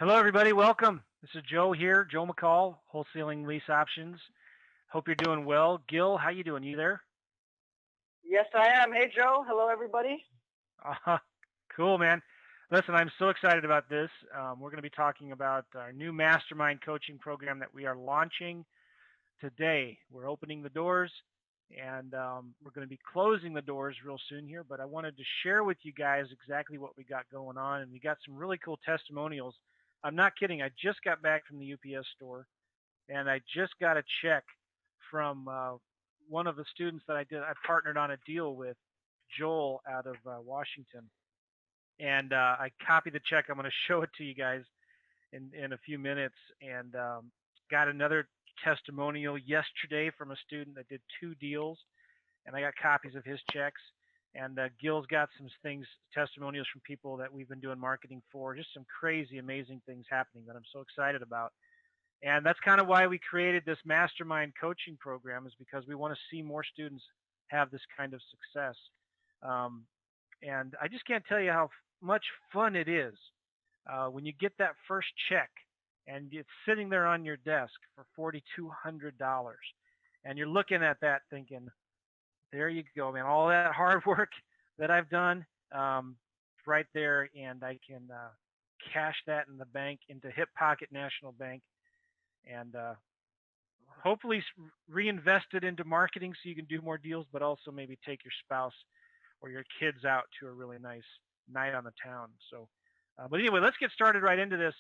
Hello, everybody. Welcome. This is Joe here, Joe McCall, Wholesaling Lease Options. Hope you're doing well. Gil, how you doing? You there? Yes, I am. Hey, Joe. Hello, everybody. Uh, cool, man. Listen, I'm so excited about this. We're going to be talking about our new Mastermind coaching program that we are launching today. We're opening the doors, and we're going to be closing the doors real soon here. But I wanted to share with you guys exactly what we got going on, and we got some really cool testimonials. I'm not kidding. I just got back from the UPS store and I just got a check from one of the students that I partnered on a deal with, Joel out of Washington, and I copied the check. I'm going to show it to you guys in a few minutes, and got another testimonial yesterday from a student that did two deals, and I got copies of his checks. And Gil's got some things, testimonials from people that we've been doing marketing for. Just some crazy, amazing things happening that I'm so excited about. And that's kind of why we created this mastermind coaching program, is because we want to see more students have this kind of success. Um, and I just can't tell you how much fun it is when you get that first check and it's sitting there on your desk for $4,200. And you're looking at that thinking, there you go, man. All that hard work that I've done, right there, and I can cash that in the bank into Hip Pocket National Bank and hopefully reinvest it into marketing so you can do more deals, but also maybe take your spouse or your kids out to a really nice night on the town. So, but anyway, let's get started right into this.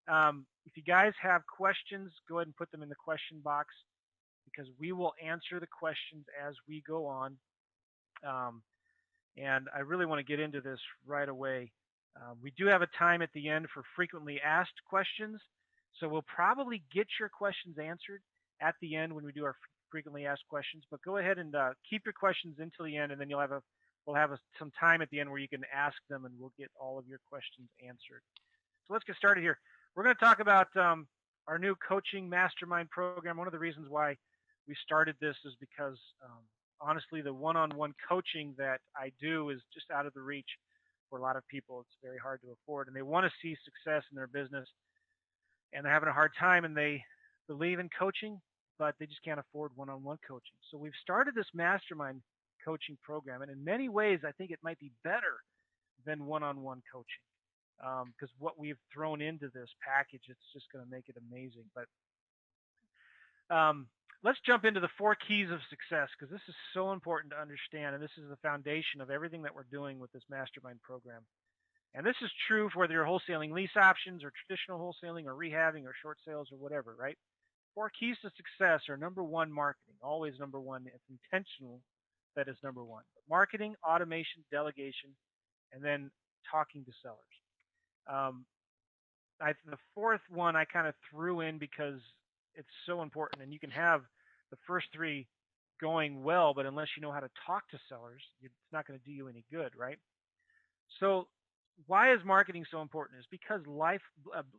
If you guys have questions, go ahead and put them in the question box because we will answer the questions as we go on. Um, and I really want to get into this right away. We do have a time at the end for frequently asked questions. So we'll probably get your questions answered at the end when we do our frequently asked questions. But go ahead and keep your questions until the end, and then we'll have some time at the end where you can ask them, and we'll get all of your questions answered. So let's get started here. We're going to talk about our new coaching mastermind program. One of the reasons why we started this is because honestly, the one-on-one coaching that I do is just out of the reach for a lot of people. It's very hard to afford, and they want to see success in their business, and they're having a hard time, and they believe in coaching, but they just can't afford one-on-one coaching. So we've started this mastermind coaching program, and in many ways, I think it might be better than one-on-one coaching because what we've thrown into this package, it's just going to make it amazing. But let's jump into the four keys of success because this is so important to understand, and this is the foundation of everything that we're doing with this mastermind program. And this is true for whether you're wholesaling lease options or traditional wholesaling or rehabbing or short sales or whatever, right? Four keys to success are number one, marketing. Always number one. It's intentional that is number one. Marketing, automation, delegation, and then talking to sellers. Um, the fourth one I kind of threw in because it's so important, and you can have the first three going well, but unless you know how to talk to sellers, it's not going to do you any good, right? So why is marketing so important? Is because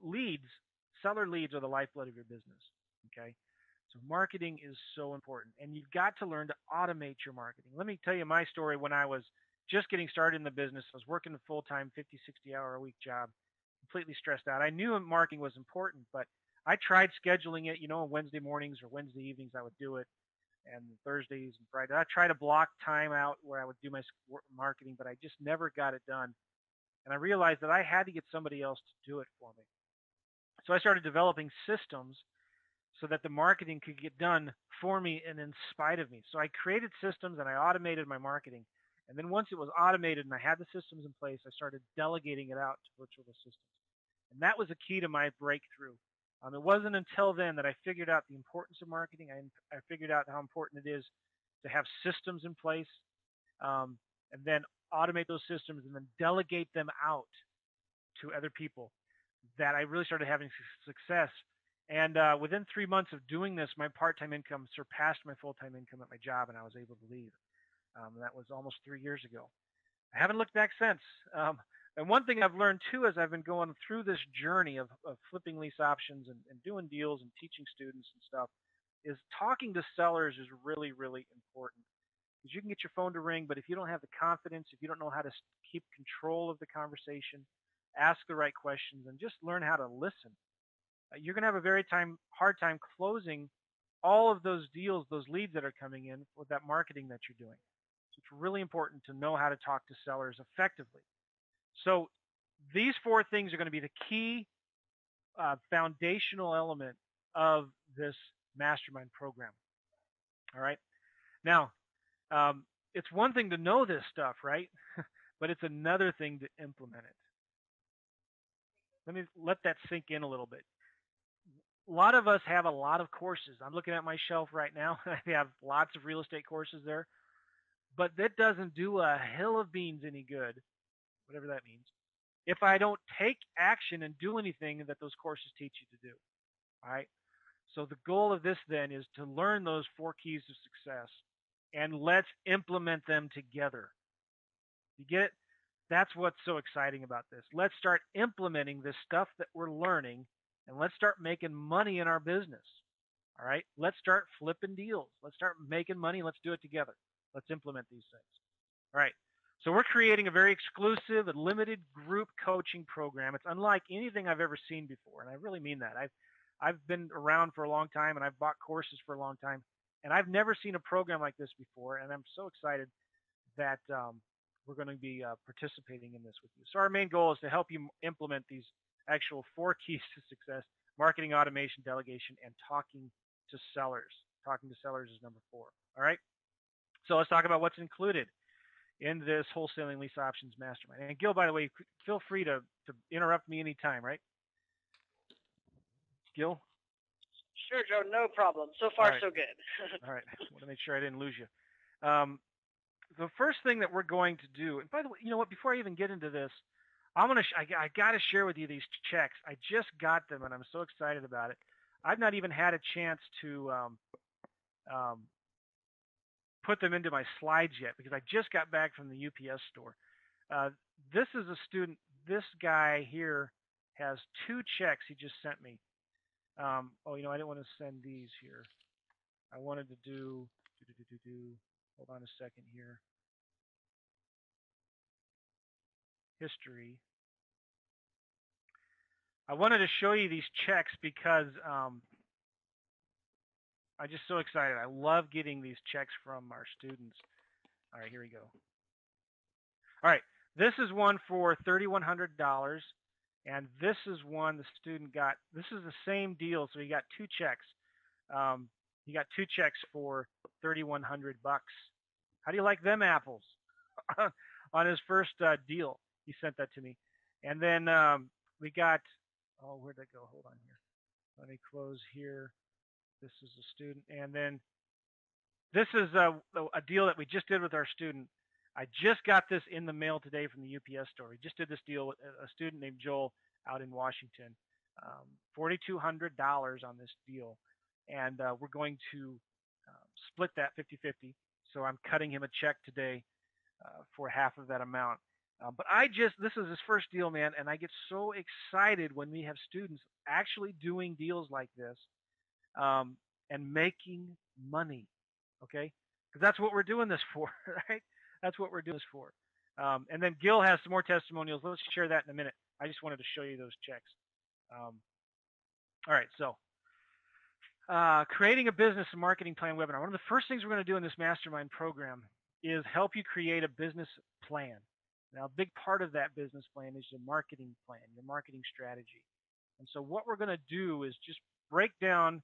leads, seller leads are the lifeblood of your business. Okay, so marketing is so important, and you've got to learn to automate your marketing. Let me tell you my story. When I was just getting started in the business, I was working a full-time 50, 60-hour a week job, completely stressed out. I knew marketing was important, but I tried scheduling it. On Wednesday mornings or Wednesday evenings, I would do it, and Thursdays and Fridays. I tried to block time out where I would do my marketing, but I just never got it done. And I realized that I had to get somebody else to do it for me. So I started developing systems so that the marketing could get done for me and in spite of me. So I created systems and I automated my marketing. And then once it was automated and I had the systems in place, I started delegating it out to virtual assistants. And that was a key to my breakthrough. It wasn't until then that I figured out the importance of marketing. I figured out how important it is to have systems in place, and then automate those systems and then delegate them out to other people, that I really started having success. And within 3 months of doing this, my part-time income surpassed my full-time income at my job, and I was able to leave. That was almost 3 years ago. I haven't looked back since. And one thing I've learned too, as I've been going through this journey of flipping lease options and doing deals and teaching students and stuff, is talking to sellers is really, really important. Because you can get your phone to ring, but if you don't have the confidence, if you don't know how to keep control of the conversation, ask the right questions, and just learn how to listen. You're going to have a very hard time closing all of those deals, those leads that are coming in with that marketing that you're doing. So it's really important to know how to talk to sellers effectively. So these four things are going to be the key foundational element of this mastermind program. All right. Now, it's one thing to know this stuff, right? But it's another thing to implement it. Let me let that sink in a little bit. A lot of us have a lot of courses. I'm looking at my shelf right now. I have lots of real estate courses there, but that doesn't do a hill of beans any good, whatever that means, if I don't take action and do anything that those courses teach you to do. All right. So the goal of this then is to learn those four keys to success and let's implement them together. You get it? That's what's so exciting about this. Let's start implementing this stuff that we're learning and let's start making money in our business. All right. Let's start flipping deals. Let's start making money. Let's do it together. Let's implement these things. All right. So we're creating a very exclusive and limited group coaching program. It's unlike anything I've ever seen before, and I really mean that. I've been around for a long time, and I've bought courses for a long time, and I've never seen a program like this before. And I'm so excited that we're going to be participating in this with you. So our main goal is to help you implement these actual four keys to success: marketing, automation, delegation, and talking to sellers. Talking to sellers is number 4. All right. So let's talk about what's included in this Wholesaling Lease Options Mastermind. And Gil, by the way, feel free to interrupt me anytime, right? Gil? Sure, Joe, no problem. So far, so good. All right. I want to make sure I didn't lose you. The first thing that we're going to do, and by the way, you know what, before I even get into this, I got to share with you these checks. I just got them, and I'm so excited about it. I've not even had a chance to put them into my slides yet because I just got back from the UPS store. This is a student. This guy here has 2 checks he just sent me. I didn't want to send these here. I wanted to do. Hold on a second here. History. I wanted to show you these checks because I'm just so excited. I love getting these checks from our students. All right, here we go. All right, this is one for $3,100, and this is one the student got. This is the same deal, so he got 2 checks. He got 2 checks for $3,100. How do you like them apples? On his first deal, he sent that to me, and then we got. Oh, where'd that go? Hold on here. Let me close here. This is a student, and then this is a deal that we just did with our student. I just got this in the mail today from the UPS store. We just did this deal with a student named Joel out in Washington. $4,200 on this deal, and we're going to split that 50-50. So I'm cutting him a check today for half of that amount. But this is his first deal, man, and I get so excited when we have students actually doing deals like this and making money, okay? Because that's what we're doing this for, right? That's what we're doing this for. And then Gil has some more testimonials. Let's share that in a minute. I just wanted to show you those checks. All right, so creating a business and marketing plan webinar. One of the first things we're going to do in this mastermind program is help you create a business plan. Now, a big part of that business plan is your marketing plan, your marketing strategy. And so what we're going to do is just break down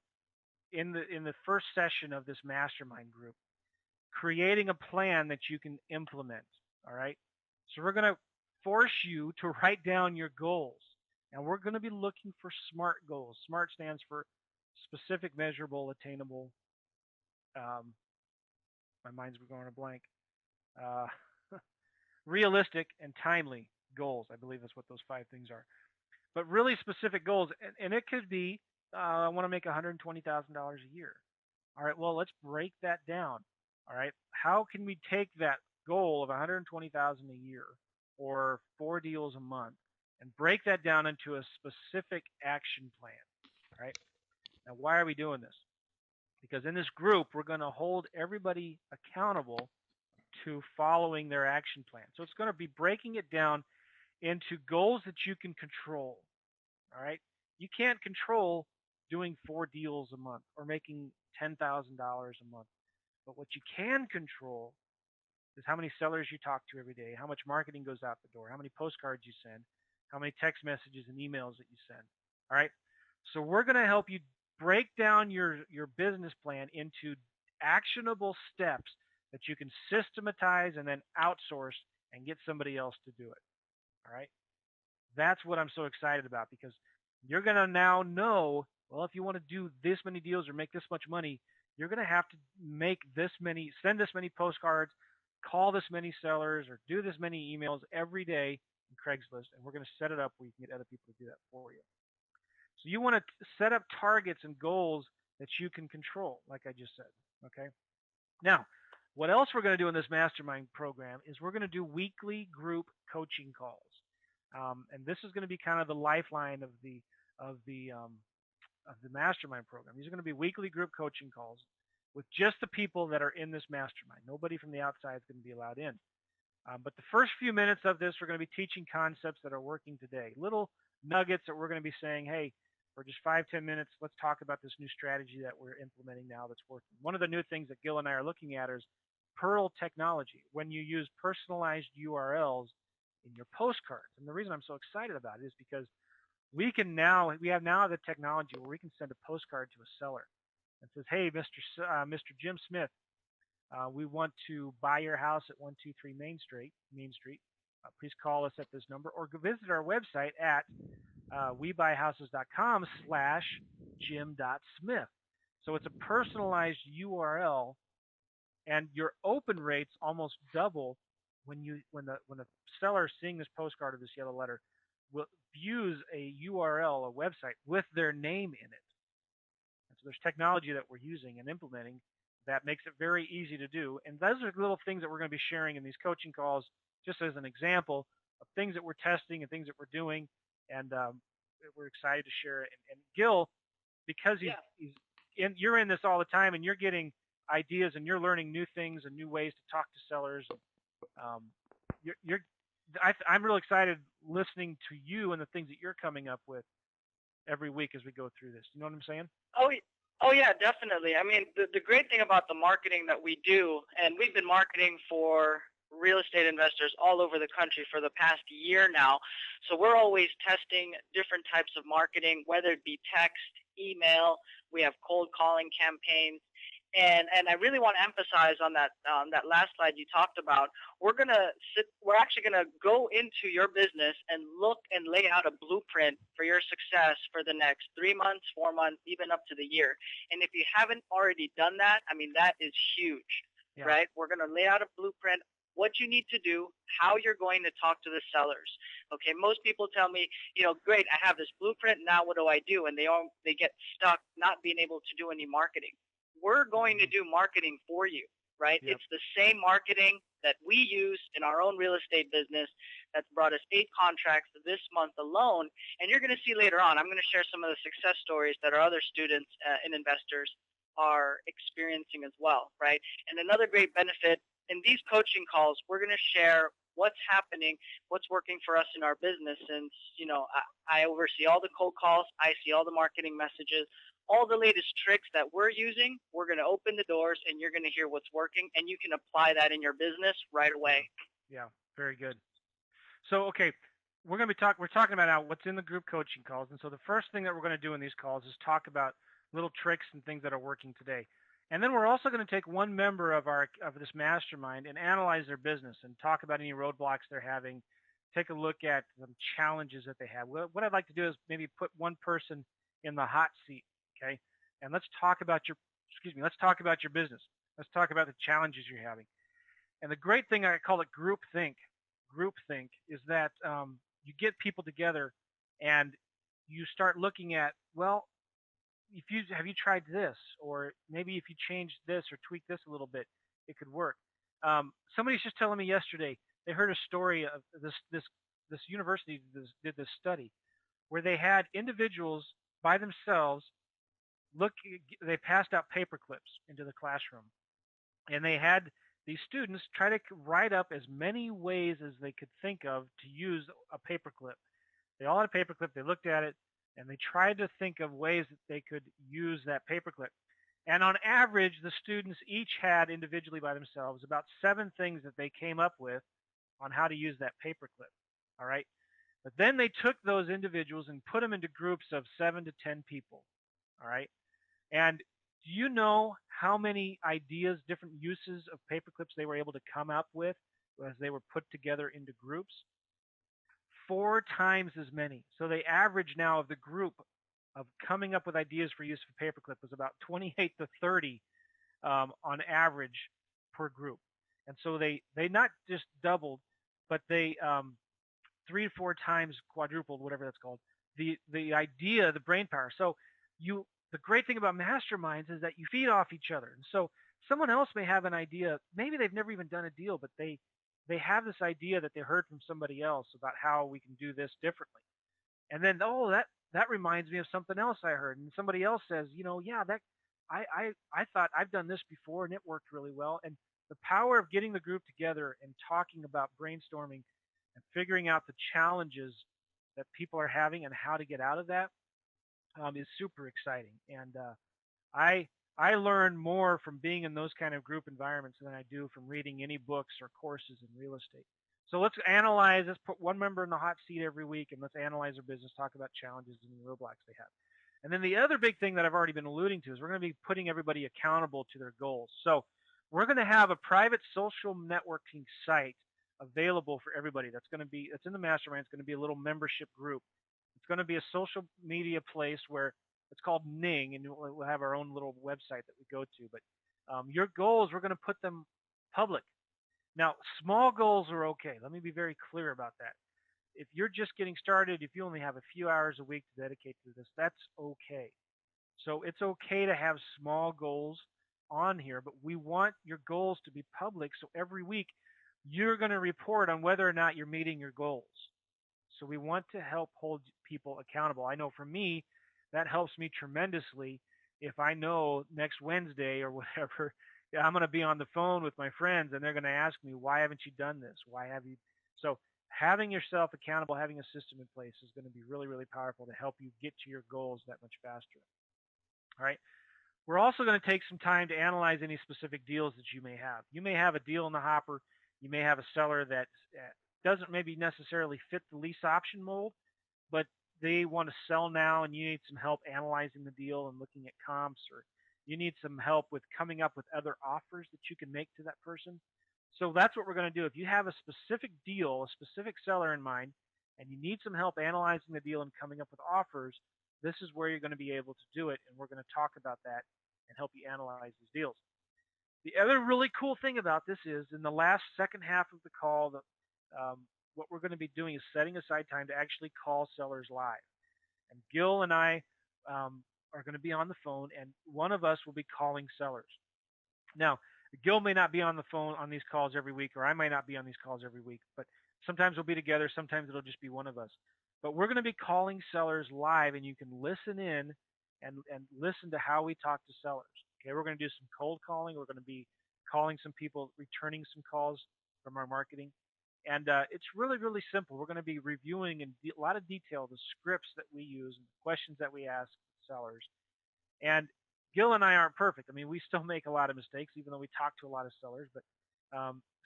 in the first session of this mastermind group, creating a plan that you can implement. All right. So we're going to force you to write down your goals, and we're going to be looking for SMART goals. SMART stands for specific, measurable, attainable. My mind's going a blank. Realistic and timely goals. I believe that's what those 5 things are. But really specific goals, and it could be I want to make $120,000 a year. All right, well, let's break that down. All right, how can we take that goal of $120,000 a year or 4 deals a month and break that down into a specific action plan? All right, now why are we doing this? Because in this group, we're going to hold everybody accountable to following their action plan. So it's going to be breaking it down into goals that you can control. All right. You can't control doing 4 deals a month or making $10,000 a month. But what you can control is how many sellers you talk to every day, how much marketing goes out the door, how many postcards you send, how many text messages and emails that you send. All right. So we're going to help you break down your business plan into actionable steps that you can systematize and then outsource and get somebody else to do it. All right. That's what I'm so excited about because you're going to now know, well, if you want to do this many deals or make this much money, you're going to have to make this many, send this many postcards, call this many sellers, or do this many emails every day in Craigslist. And we're going to set it up where you can get other people to do that for you. So you want to set up targets and goals that you can control, like I just said. Okay. Now, what else we're going to do in this mastermind program is we're going to do weekly group coaching calls. And this is going to be kind of the lifeline of the mastermind program. These are going to be weekly group coaching calls with just the people that are in this mastermind. Nobody from the outside is going to be allowed in. But the first few minutes of this, we're going to be teaching concepts that are working today, little nuggets that we're going to be saying, hey, for just 5-10 minutes, let's talk about this new strategy that we're implementing now that's working. One of the new things that Gil and I are looking at is Pearl technology, when you use personalized URLs in your postcards. And the reason I'm so excited about it is because we have now the technology where we can send a postcard to a seller and says, hey, Mr. Jim Smith, we want to buy your house at 123 Main Street. Please call us at this number or go visit our website at webuyhouses.com/jim.smith. So it's a personalized URL, and your open rates almost double when the seller seeing this postcard or this yellow letter will views a URL, a website with their name in it. And so there's technology that we're using and implementing that makes it very easy to do. And those are little things that we're going to be sharing in these coaching calls, just as an example of things that we're testing and things that we're doing. And we're excited to share it. And Gil, because you're in this all the time and you're getting ideas and you're learning new things and new ways to talk to sellers. I'm really excited listening to you and the things that you're coming up with every week as we go through this. You know what I'm saying? Oh yeah, definitely. I mean, the great thing about the marketing that we do, and we've been marketing for real estate investors all over the country for the past year now. So we're always testing different types of marketing, whether it be text, email. We have cold calling campaigns. And I really want to emphasize on that last slide you talked about. We're actually gonna go into your business and look and lay out a blueprint for your success for the next 3 months, 4 months, even up to the year. And if you haven't already done that, I mean, that is huge, right? We're gonna lay out a blueprint, what you need to do, how you're going to talk to the sellers. Okay, most people tell me, great, I have this blueprint, now what do I do? And they get stuck not being able to do any marketing. We're going to do marketing for you, right? Yep. It's the same marketing that we use in our own real estate business that's brought us 8 contracts this month alone. And you're going to see later on, I'm going to share some of the success stories that our other students and investors are experiencing as well, right? And another great benefit in these coaching calls, we're going to share what's happening, what's working for us in our business. Since, I oversee all the cold calls, I see all the marketing messages, all the latest tricks that we're using. We're going to open the doors and you're going to hear what's working, and you can apply that in your business right away. Yeah, very good. So, okay, we're talking about now what's in the group coaching calls. And so the first thing that we're going to do in these calls is talk about little tricks and things that are working today. And then we're also going to take one member of this mastermind and analyze their business and talk about any roadblocks they're having, take a look at some challenges that they have. What I'd like to do is maybe put one person in the hot seat, okay? And let's talk about your business. Let's talk about the challenges you're having. And the great thing, I call it group think. Group think is that you get people together and you start looking at, well, have you tried this, or maybe if you change this or tweak this a little bit, it could work. Somebody's just telling me yesterday they heard a story of this university did this study where they had individuals by themselves they passed out paper clips into the classroom, and they had these students try to write up as many ways as they could think of to use a paperclip. They all had a paperclip. They looked at it and they tried to think of ways that they could use that paperclip. And on average, the students each had individually by themselves about 7 things that they came up with on how to use that paperclip. All right. But then they took those individuals and put them into groups of 7 to 10 people. All right. And do you know how many ideas, different uses of paperclips they were able to come up with as they were put together into groups? 4 times as many. So the average now of the group of coming up with ideas for use of paperclip was about 28 to 30 on average per group. And so they not just doubled, but they 3 to 4 times quadrupled, whatever that's called, the idea, the brain power. So you the great thing about masterminds is that you feed off each other. And so someone else may have an idea, maybe they've never even done a deal, but they have this idea that they heard from somebody else about how we can do this differently. And then that reminds me of something else I heard. And somebody else says, yeah, that I thought I've done this before and it worked really well. And the power of getting the group together and talking about brainstorming and figuring out the challenges that people are having and how to get out of that is super exciting. And I learn more from being in those kind of group environments than I do from reading any books or courses in real estate. So let's analyze. Let's put one member in the hot seat every week, and let's analyze their business, talk about challenges and the roadblocks they have. And then the other big thing that I've already been alluding to is we're going to be putting everybody accountable to their goals. So we're going to have a private social networking site available for everybody. It's in the mastermind. It's going to be a little membership group. It's going to be a social media place where it's called Ning, and we'll have our own little website that we go to. But your goals, we're going to put them public. Now, small goals are okay. Let me be very clear about that. If you're just getting started, if you only have a few hours a week to dedicate to this, that's okay. So it's okay to have small goals on here, but we want your goals to be public. So every week, you're going to report on whether or not you're meeting your goals. So we want to help hold people accountable. I know for me, that helps me tremendously if I know next Wednesday or whatever, I'm going to be on the phone with my friends and they're going to ask me, why haven't you done this? Why have you? So having yourself accountable, having a system in place is going to be really, really powerful to help you get to your goals that much faster. All right. We're also going to take some time to analyze any specific deals that you may have. You may have a deal in the hopper. You may have a seller that doesn't maybe necessarily fit the lease option mold, but they want to sell now and you need some help analyzing the deal and looking at comps, or you need some help with coming up with other offers that you can make to that person. So that's what we're going to do. If you have a specific deal, a specific seller in mind, and you need some help analyzing the deal and coming up with offers, this is where you're going to be able to do it. And we're going to talk about that and help you analyze these deals. The other really cool thing about this is in the last second half of the call, what we're going to be doing is setting aside time to actually call sellers live. And Gil and I are going to be on the phone, and one of us will be calling sellers. Now, Gil may not be on the phone on these calls every week, or I might not be on these calls every week, but sometimes we'll be together. Sometimes it'll just be one of us. But we're going to be calling sellers live, and you can listen in and listen to how we talk to sellers. Okay, we're going to do some cold calling. We're going to be calling some people, returning some calls from our marketing. And it's really, really simple. We're going to be reviewing in a lot of detail the scripts that we use and the questions that we ask sellers. And Gil and I aren't perfect. I mean, we still make a lot of mistakes, even though we talk to a lot of sellers. But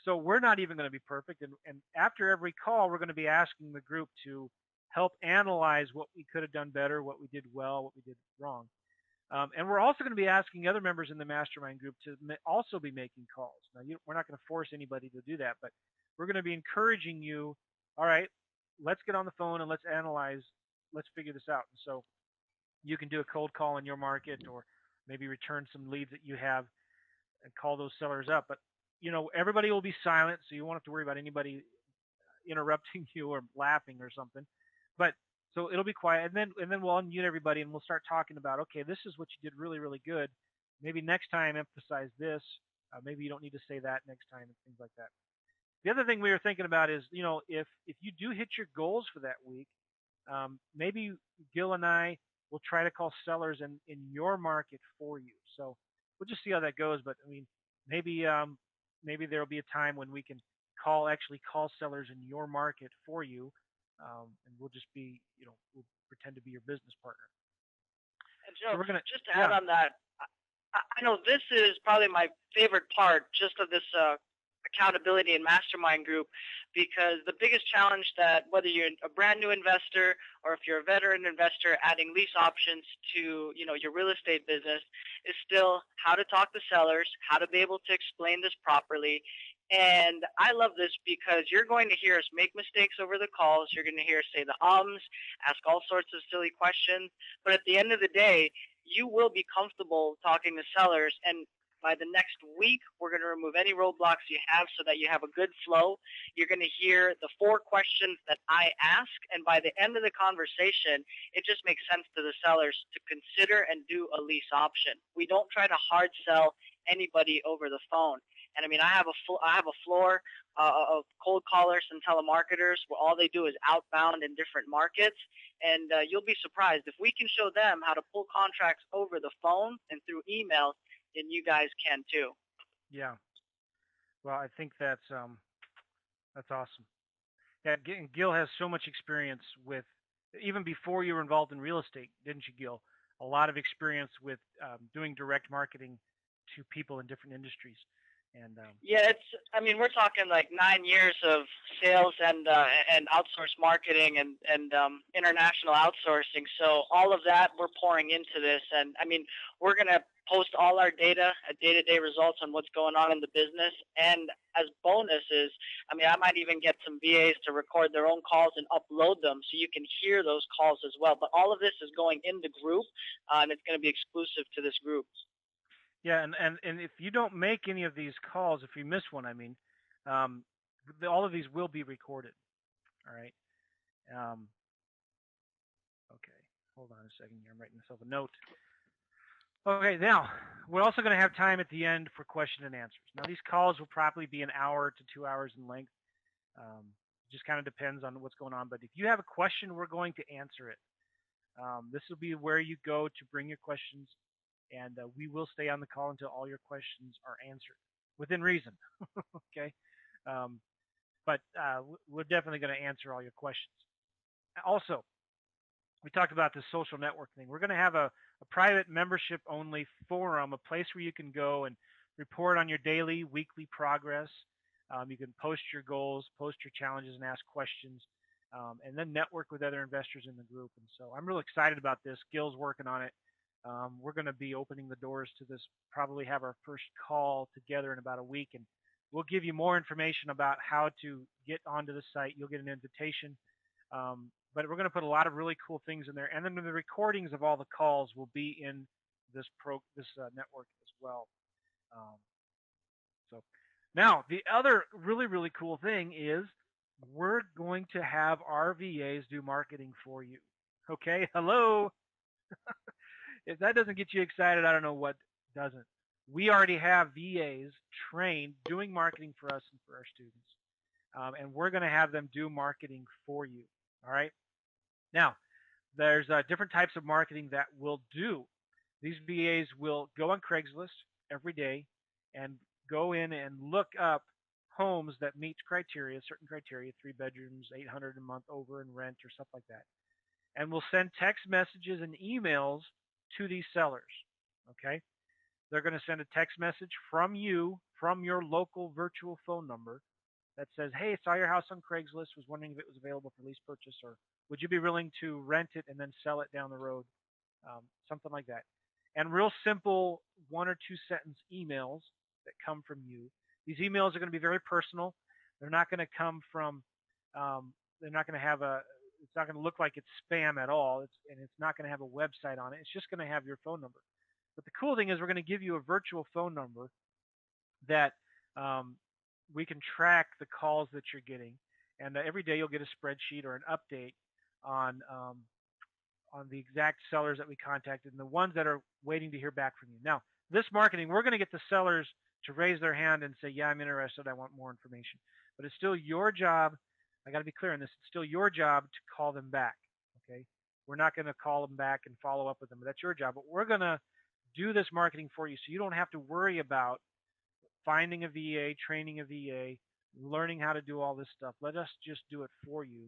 so we're not even going to be perfect. And after every call, we're going to be asking the group to help analyze what we could have done better, what we did well, what we did wrong. And we're also going to be asking other members in the mastermind group to also be making calls. Now, we're not going to force anybody to do that, but we're going to be encouraging you. All right, let's get on the phone and let's analyze. Let's figure this out. And so you can do a cold call in your market, or maybe return some leads that you have and call those sellers up. But everybody will be silent, so you won't have to worry about anybody interrupting you or laughing or something. But so it'll be quiet, and then we'll unmute everybody and we'll start talking about, okay, this is what you did really, really good. Maybe next time emphasize this. Maybe you don't need to say that next time, and things like that. The other thing we were thinking about is, if you do hit your goals for that week, maybe Gil and I will try to call sellers in your market for you. So we'll just see how that goes. But I mean, maybe maybe there'll be a time when we can actually call sellers in your market for you, and we'll just be, we'll pretend to be your business partner. And Joe, So we're gonna, just to add yeah, on that, I know this is probably my favorite part just of this accountability and mastermind group, because the biggest challenge that whether you're a brand new investor or if you're a veteran investor adding lease options to your real estate business is still how to talk to sellers, how to be able to explain this properly. And I love this because you're going to hear us make mistakes over the calls. You're going to hear us say the ask all sorts of silly questions. But at the end of the day, you will be comfortable talking to sellers. And by the next week, we're going to remove any roadblocks you have so that you have a good flow. You're going to hear the 4 questions that I ask. And by the end of the conversation, it just makes sense to the sellers to consider and do a lease option. We don't try to hard sell anybody over the phone. And I mean, I have a floor of cold callers and telemarketers where all they do is outbound in different markets. And you'll be surprised if we can show them how to pull contracts over the phone and through email, then you guys can too. yeah. Well, I think that's awesome. Yeah, Gil has so much experience with, even before you were involved in real estate, didn't you, Gil? A lot of experience with doing direct marketing to people in different industries. And yeah, we're talking like 9 years of sales and outsourced marketing and international outsourcing. So all of that we're pouring into this, and I mean, we're gonna post all our data, day-to-day results on what's going on in the business. And as bonuses, I might even get some VAs to record their own calls and upload them so you can hear those calls as well. But all of this is going in the group, and it's going to be exclusive to this group. yeah, and if you don't make any of these calls, if you miss one, um, all of these will be recorded. All right. Um, okay. Hold on a second here. I'm writing myself a note. Okay, now we're also going to have time at the end for question and answers. Now these calls will probably be an hour to 2 hours in length. Just kind of depends on what's going on. But if you have a question, we're going to answer it. This will be where you go to bring your questions, and we will stay on the call until all your questions are answered within reason. Okay, but we're definitely going to answer all your questions. Also, we talked about the social network thing. We're going to have a private membership only forum, a place where you can go and report on your daily, weekly progress. You can post your goals, post your challenges, and ask questions, and then network with other investors in the group. And so I'm really excited about this. Gil's working on it. We're going to be opening the doors to this, probably have our first call together in about a week, and we'll give you more information about how to get onto the site. You'll get an invitation. But we're going to put a lot of really cool things in there, and then the recordings of all the calls will be in this network as well. So now the other really cool thing is we're going to have our VAs do marketing for you. Okay, hello. If that doesn't get you excited, I don't know what doesn't. We already have VAs trained doing marketing for us and for our students, and we're going to have them do marketing for you. All right. Now, there's different types of marketing that we'll do. These VAs will go on Craigslist every day and go in and look up homes that meet criteria, certain criteria, 3 bedrooms, 800 a month over in rent or stuff like that. And we'll send text messages and emails to these sellers. Okay? They're going to send a text message from you, from your local virtual phone number that says, hey, saw your house on Craigslist, was wondering if it was available for lease purchase, or would you be willing to rent it and then sell it down the road? Something like that. And real simple 1 or 2 sentence emails that come from you. These emails are going to be very personal. They're not going to come from, they're not going to have it's not going to look like it's spam at all. And it's not going to have a website on it. It's just going to have your phone number. But the cool thing is we're going to give you a virtual phone number that we can track the calls that you're getting, and every day you'll get a spreadsheet or an update on the exact sellers that we contacted and the ones that are waiting to hear back from you. Now, this marketing, we're going to get the sellers to raise their hand and say, yeah, I'm interested, I want more information. But it's still your job. I got to be clear on this. It's still your job to call them back. Okay, we're not going to call them back and follow up with them. But that's your job. But we're going to do this marketing for you, so you don't have to worry about finding a VA, training a VA, learning how to do all this stuff. Let us just do it for you,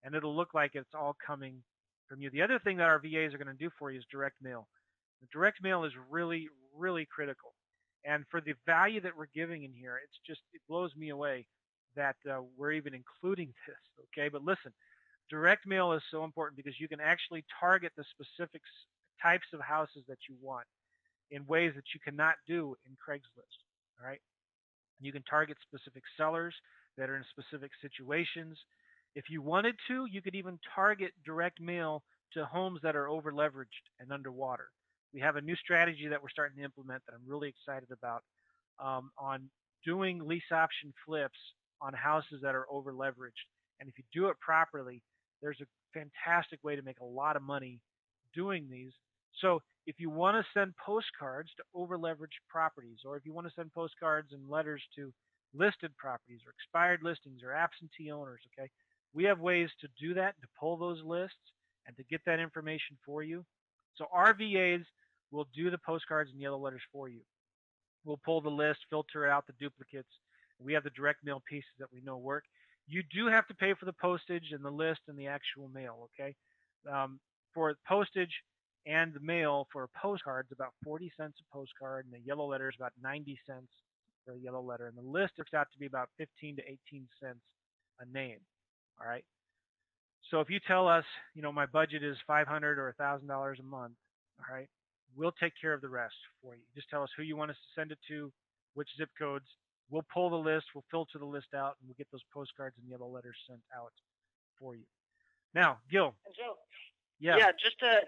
and it'll look like it's all coming from you. The other thing that our VAs are going to do for you is direct mail. The direct mail is really, really critical. And for the value that we're giving in here, it blows me away that we're even including this. Okay, but listen, direct mail is so important because you can actually target the specific types of houses that you want in ways that you cannot do in Craigslist. All right. You can target specific sellers that are in specific situations. If you wanted to, you could even target direct mail to homes that are over leveraged and underwater. We have a new strategy that we're starting to implement that I'm really excited about on doing lease option flips on houses that are over leveraged. And if you do it properly, there's a fantastic way to make a lot of money doing these. So if you want to send postcards to over leveraged properties, or if you want to send postcards and letters to listed properties or expired listings or absentee owners, okay, we have ways to do that, to pull those lists and to get that information for you. So our VAs will do the postcards and yellow letters for you. We'll pull the list, filter out the duplicates. We have the direct mail pieces that we know work. You do have to pay for the postage and the list and the actual mail, okay? For postage and the mail for a postcard, it's about 40 cents a postcard, and the yellow letter is about 90 cents for a yellow letter. And the list works out to be about 15 to 18 cents a name, all right? So if you tell us, my budget is $500 or $1,000 a month, all right, we'll take care of the rest for you. Just tell us who you want us to send it to, which zip codes. We'll pull the list, we'll filter the list out, and we'll get those postcards and yellow letters sent out for you. Now, Gil. And Joe, Yeah. Yeah, just to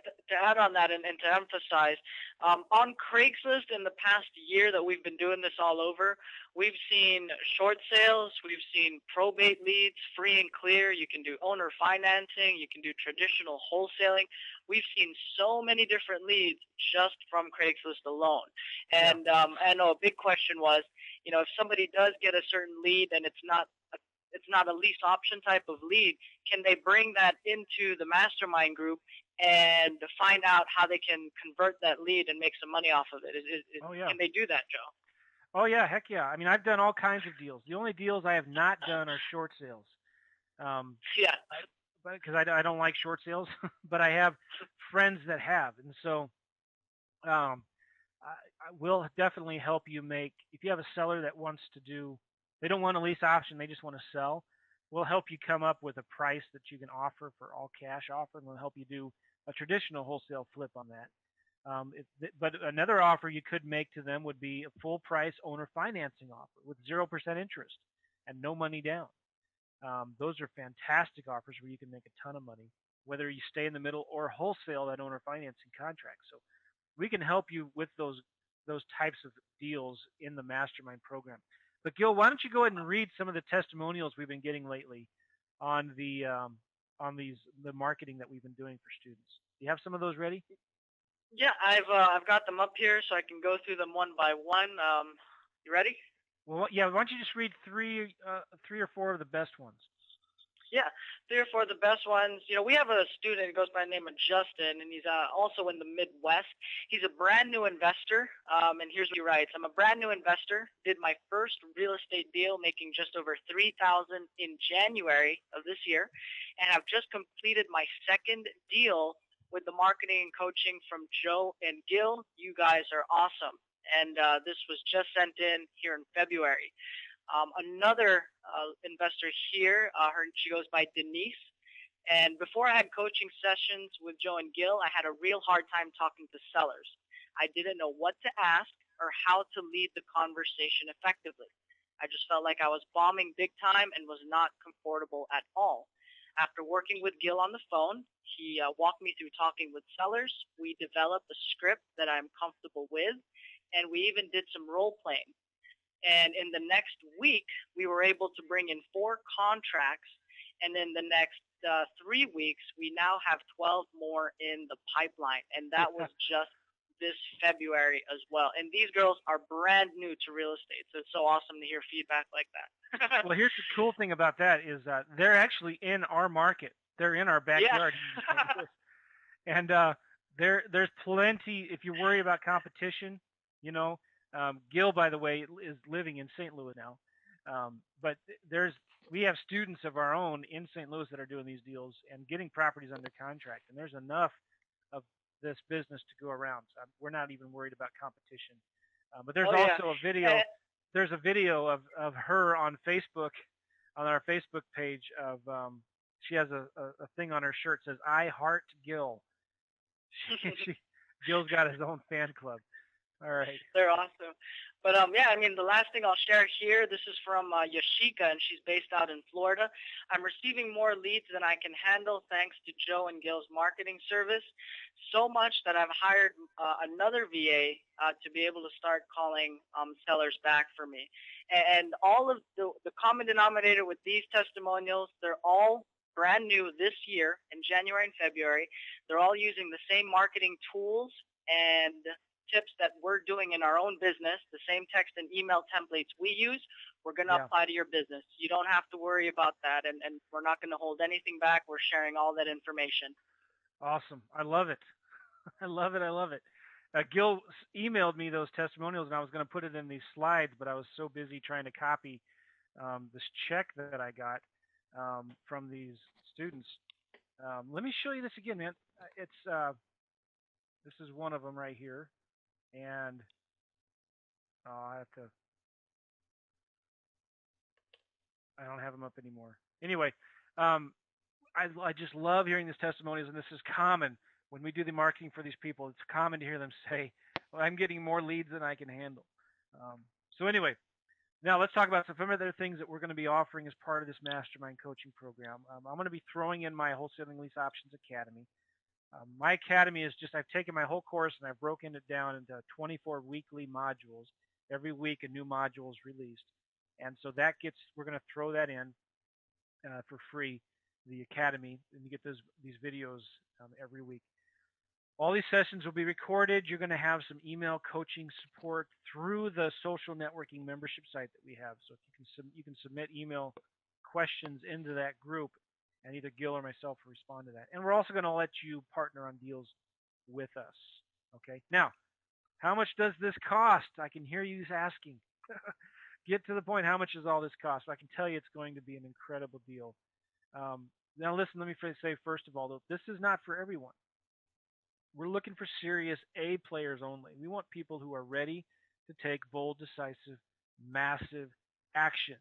add on that and to emphasize, on Craigslist in the past year that we've been doing this all over, we've seen short sales, we've seen probate leads, free and clear. You can do owner financing, you can do traditional wholesaling. We've seen so many different leads just from Craigslist alone. And I know a big question was, if somebody does get a certain lead and it's not a lease option type of lead, can they bring that into the mastermind group and find out how they can convert that lead and make some money off of it? Can they do that, Joe? Oh, yeah, heck yeah. I mean, I've done all kinds of deals. The only deals I have not done are short sales. Yeah. Because I don't like short sales, but I have friends that have. And so I will definitely help you if you have a seller that wants to do, they don't want a lease option, they just want to sell, we'll help you come up with a price that you can offer for all cash offer, and we'll help you do a traditional wholesale flip on that. But another offer you could make to them would be a full price owner financing offer with 0% interest and no money down. Those are fantastic offers where you can make a ton of money, whether you stay in the middle or wholesale that owner financing contract. So we can help you with those types of deals in the mastermind program. But Gil, why don't you go ahead and read some of the testimonials we've been getting lately on the marketing that we've been doing for students. Do you have some of those ready? Yeah, I've got them up here, so I can go through them one by one. You ready? Well, yeah. Why don't you just read three or four of the best ones? Yeah, 3 or 4 of the best ones. We have a student who goes by the name of Justin, and he's also in the Midwest. He's a brand new investor, and here's what he writes. I'm a brand new investor, did my first real estate deal making just over $3,000 in January of this year, and I've just completed my second deal with the marketing and coaching from Joe and Gil. You guys are awesome. And this was just sent in here in February. Another investor here, she goes by Denise. And before I had coaching sessions with Joe and Gil, I had a real hard time talking to sellers. I didn't know what to ask or how to lead the conversation effectively. I just felt like I was bombing big time and was not comfortable at all. After working with Gil on the phone, he walked me through talking with sellers. We developed a script that I'm comfortable with, and we even did some role playing. And in the next week, we were able to bring in 4 contracts. And in the next 3 weeks, we now have 12 more in the pipeline. And that was just this February as well. And these girls are brand new to real estate. So it's so awesome to hear feedback like that. Well, here's the cool thing about that is they're actually in our market. They're in our backyard. Yeah. And there's plenty, if you worry about competition, Gil, by the way, is living in St. Louis now. But there's we have students of our own in St. Louis that are doing these deals and getting properties under contract, and there's enough of this business to go around. So we're not even worried about competition. But there's Oh yeah. also a video. There's a video of her on Facebook, on our Facebook page of she has a thing on her shirt that says "I heart Gil." She Gil's got his own fan club. All right. They're awesome. But yeah, I mean, the last thing I'll share here, this is from Yashika, and she's based out in Florida. I'm receiving more leads than I can handle thanks to Joe and Gil's marketing service. So much that I've hired another VA to be able to start calling sellers back for me. And all of the common denominator with these testimonials, they're all brand new this year in January and February. They're all using the same marketing tools and tips that we're doing in our own business, the same text and email templates we use, we're going to apply to your business. You don't have to worry about that, and we're not going to hold anything back. We're sharing all that information. Awesome. I love it. I love it. I love it. Gil emailed me those testimonials, and I was going to put it in these slides, but I was so busy trying to copy this check that I got from these students. Let me show you this again, man. It's this is one of them right here, and I have to. I don't have them up anymore. Anyway, I just love hearing these testimonials, and this is common when we do the marketing for these people. It's common to hear them say, well, "I'm getting more leads than I can handle." So anyway, now let's talk about some other things that we're going to be offering as part of this mastermind coaching program. I'm going to be throwing in my Wholesaling Lease Options Academy. My academy is just I've taken my whole course and I've broken it down into 24 weekly modules. Every week a new module is released, and so that gets we're going to throw that in for free, the academy, and you get these videos every week. All these sessions will be recorded. You're going to have some email coaching support through the social networking membership site that we have. So if you can submit email questions into that group, and either Gil or myself will respond to that. And we're also going to let you partner on deals with us. Okay. Now, how much does this cost? I can hear you asking. Get to the point. How much does all this cost? I can tell you it's going to be an incredible deal. Now, listen. Let me say first of all, though, this is not for everyone. We're looking for serious A players only. We want people who are ready to take bold, decisive, massive action.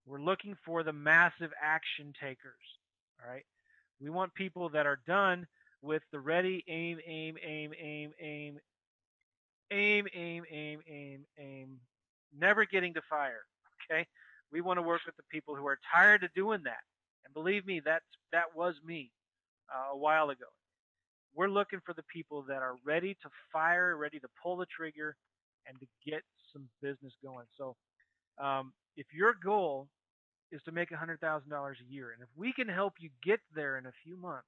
We're looking for the massive action takers. All right. We want people that are done with the ready, aim, aim, aim, aim, aim, aim, aim, aim, aim, aim, never getting to fire. Okay. We want to work with the people who are tired of doing that. And believe me, that was me a while ago. We're looking for the people that are ready to fire, ready to pull the trigger, and to get some business going. So, if your goal is to make $100,000 a year, and if we can help you get there in a few months,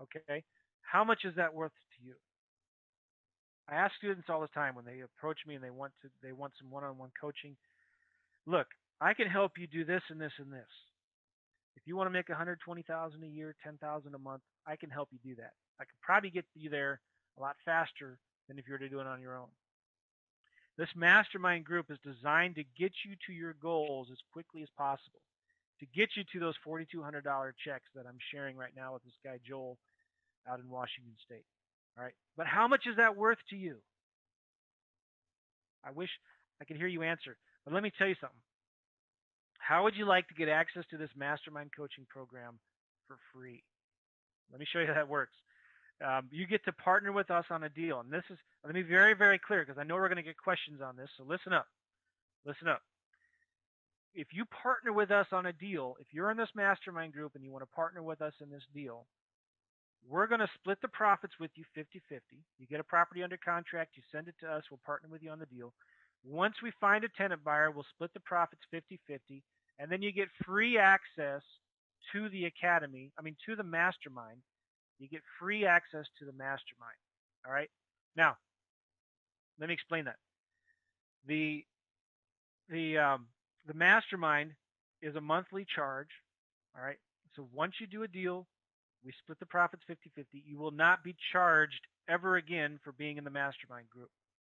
okay, how much is that worth to you? I ask students all the time when they approach me and they want some one-on-one coaching. Look, I can help you do this and this and this. If you want to make 120,000 a year, 10,000 a month, I can help you do that. I can probably get you there a lot faster than if you were to do it on your own. This mastermind group is designed to get you to your goals as quickly as possible, to get you to those $4,200 checks that I'm sharing right now with this guy Joel out in Washington State. All right, but how much is that worth to you? I wish I could hear you answer, but let me tell you something. How would you like to get access to this mastermind coaching program for free? Let me show you how that works. You get to partner with us on a deal. And this is, let me be very, very clear because I know we're going to get questions on this. So listen up. Listen up. If you partner with us on a deal, if you're in this mastermind group and you want to partner with us in this deal, we're going to split the profits with you 50-50. You get a property under contract, you send it to us, we'll partner with you on the deal. Once we find a tenant buyer, we'll split the profits 50-50, and then you get free access to the academy, to the mastermind. You get free access to the mastermind. All right? Now, let me explain that. The mastermind is a monthly charge. All right? So once you do a deal, we split the profits 50-50. You will not be charged ever again for being in the mastermind group.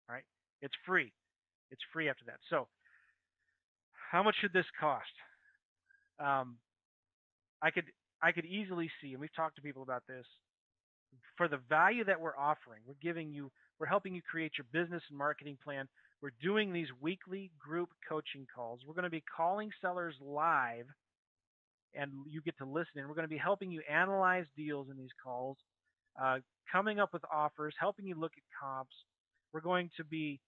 All right? It's free. It's free after that. So, how much should this cost? Um, I could I could easily see, and we've talked to people about this, for the value that we're offering, we're helping you create your business and marketing plan. We're doing these weekly group coaching calls. We're going to be calling sellers live and you get to listen. And we're going to be helping you analyze deals in these calls, uh, coming up with offers, helping you look at comps. We're going to be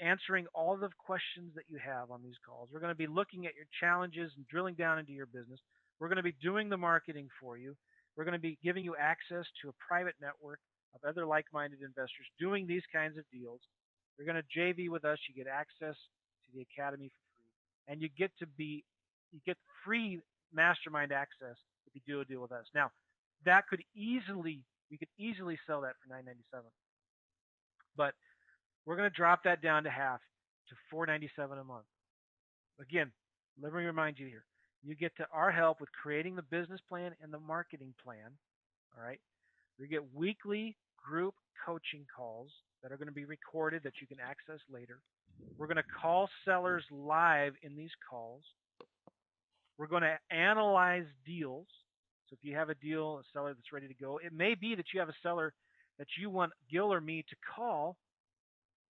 answering all the questions that you have on these calls. We're going to be looking at your challenges and drilling down into your business. We're going to be doing the marketing for you. We're going to be giving you access to a private network of other like minded investors doing these kinds of deals. You're going to JV with us. You get access to the Academy for free. And you get free mastermind access if you do a deal with us. Now, we could easily sell that for $997. But we're going to drop that down to half to $497 a month. Again, let me remind you here. You get to our help with creating the business plan and the marketing plan. All right. You get weekly group coaching calls that are going to be recorded that you can access later. We're going to call sellers live in these calls. We're going to analyze deals. So if you have a deal, a seller that's ready to go, it may be that you have a seller that you want Gil or me to call.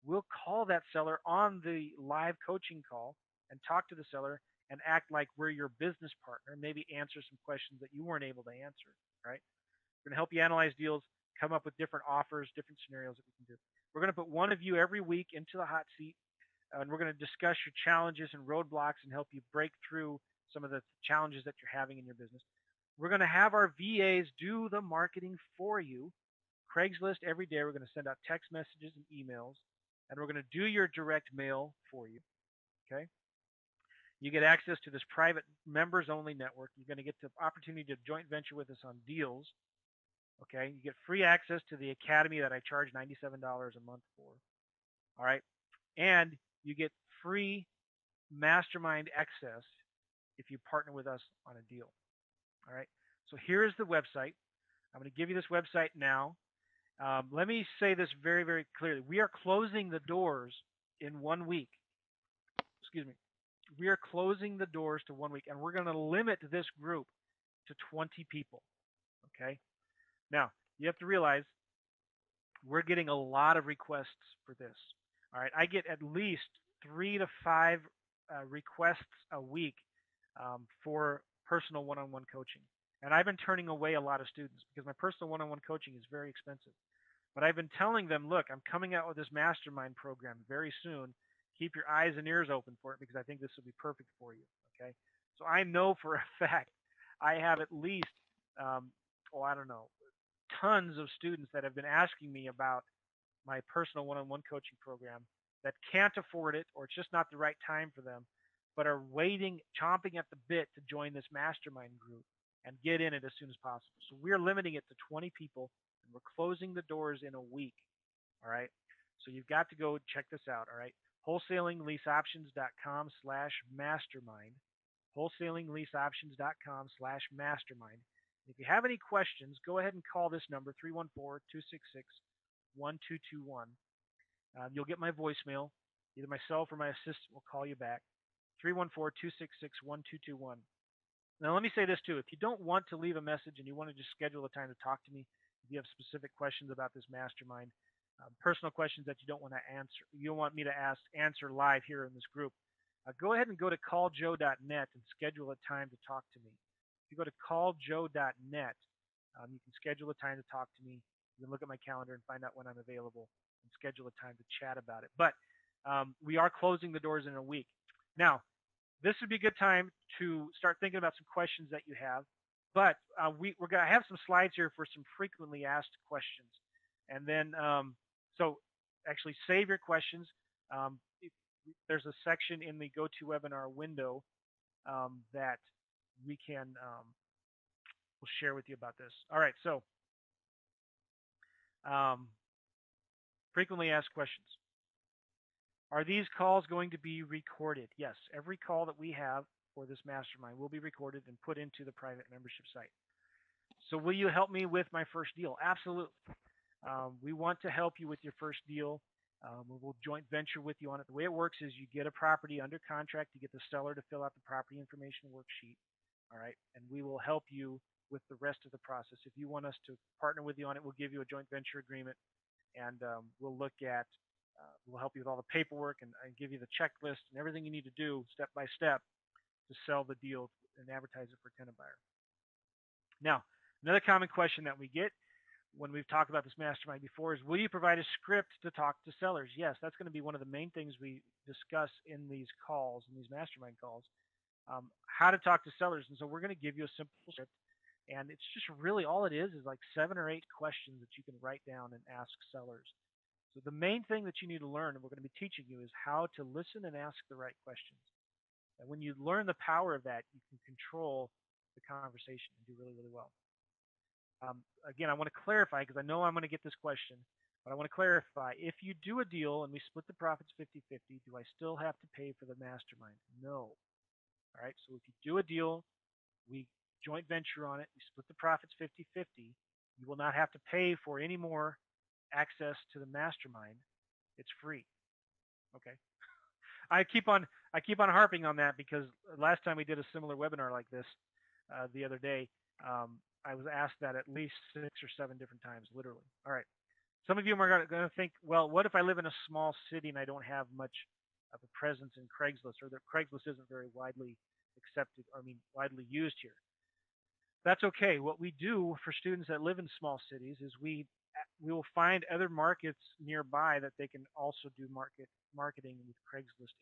We'll call that seller on the live coaching call and talk to the seller and act like we're your business partner, maybe answer some questions that you weren't able to answer, right? We're going to help you analyze deals, come up with different offers, different scenarios that we can do. We're going to put one of you every week into the hot seat, and we're going to discuss your challenges and roadblocks and help you break through some of the challenges that you're having in your business. We're going to have our VAs do the marketing for you. Craigslist every day. We're going to send out text messages and emails, and we're going to do your direct mail for you. Okay. You get access to this private members only network. You're going to get the opportunity to joint venture with us on deals. Okay. You get free access to the academy that I charge $97 a month for. All right. And you get free mastermind access if you partner with us on a deal. All right. So here's the website. I'm going to give you this website now. Let me say this very, very clearly. We are closing the doors in 1 week. Excuse me. We are closing the doors to 1 week, and we're going to limit this group to 20 people. Okay. Now, you have to realize we're getting a lot of requests for this. All right. I get at least 3 to 5 requests a week for personal one-on-one coaching. And I've been turning away a lot of students because my personal one-on-one coaching is very expensive. But I've been telling them, look, I'm coming out with this mastermind program very soon. Keep your eyes and ears open for it because I think this will be perfect for you. Okay. So I know for a fact I have at least, I don't know, tons of students that have been asking me about my personal one-on-one coaching program that can't afford it or it's just not the right time for them, but are waiting, chomping at the bit to join this mastermind group and get in it as soon as possible. So we're limiting it to 20 people and we're closing the doors in a week. All right. So you've got to go check this out. All right. wholesalingleaseoptions.com/mastermind. wholesalingleaseoptions.com/mastermind. If you have any questions, go ahead and call this number, 314-266-1221. You'll get my voicemail. Either myself or my assistant will call you back. 314-266-1221. Now, let me say this too. If you don't want to leave a message and you want to just schedule a time to talk to me, if you have specific questions about this mastermind, personal questions that you don't want to answer, you don't want me to answer live here in this group, go ahead and go to calljoe.net and schedule a time to talk to me. If you go to calljoe.net, you can schedule a time to talk to me. You can look at my calendar and find out when I'm available and schedule a time to chat about it. But we are closing the doors in a week. Now, this would be a good time to start thinking about some questions that you have. But we're going to have some slides here for some frequently asked questions. And then, so actually save your questions. There's a section in the GoToWebinar window that we can we'll share with you about this. All right, so frequently asked questions. Are these calls going to be recorded? Yes, every call that we have for this mastermind will be recorded and put into the private membership site. So will you help me with my first deal? Absolutely. We want to help you with your first deal. We'll joint venture with you on it. The way it works is you get a property under contract, you get the seller to fill out the property information worksheet, all right, and we will help you with the rest of the process. If you want us to partner with you on it, we'll give you a joint venture agreement, and we'll help you with all the paperwork and give you the checklist and everything you need to do step by step to sell the deal and advertise it for tenant buyer. Now, another common question that we get when we've talked about this mastermind before is, will you provide a script to talk to sellers? Yes, that's going to be one of the main things we discuss in these calls, in these mastermind calls, how to talk to sellers. And so we're going to give you a simple script. And it's just really all it is like 7 or 8 questions that you can write down and ask sellers. So the main thing that you need to learn, and we're going to be teaching you, is how to listen and ask the right questions. And when you learn the power of that, you can control the conversation and do really, really well. Again, I want to clarify, because I know I'm going to get this question, but I want to clarify. If you do a deal and we split the profits 50-50, do I still have to pay for the mastermind? No. All right. So if you do a deal, we joint venture on it, we split the profits 50-50, you will not have to pay for any more access to the mastermind. It's free. Okay. I keep on harping on that because last time we did a similar webinar like this the other day, I was asked that at least 6 or 7 different times, literally. All right. Some of you are going to think, well, what if I live in a small city and I don't have much of a presence in Craigslist, or that Craigslist isn't very widely accepted, widely used here? That's okay. What we do for students that live in small cities is we will find other markets nearby that they can also do marketing with Craigslist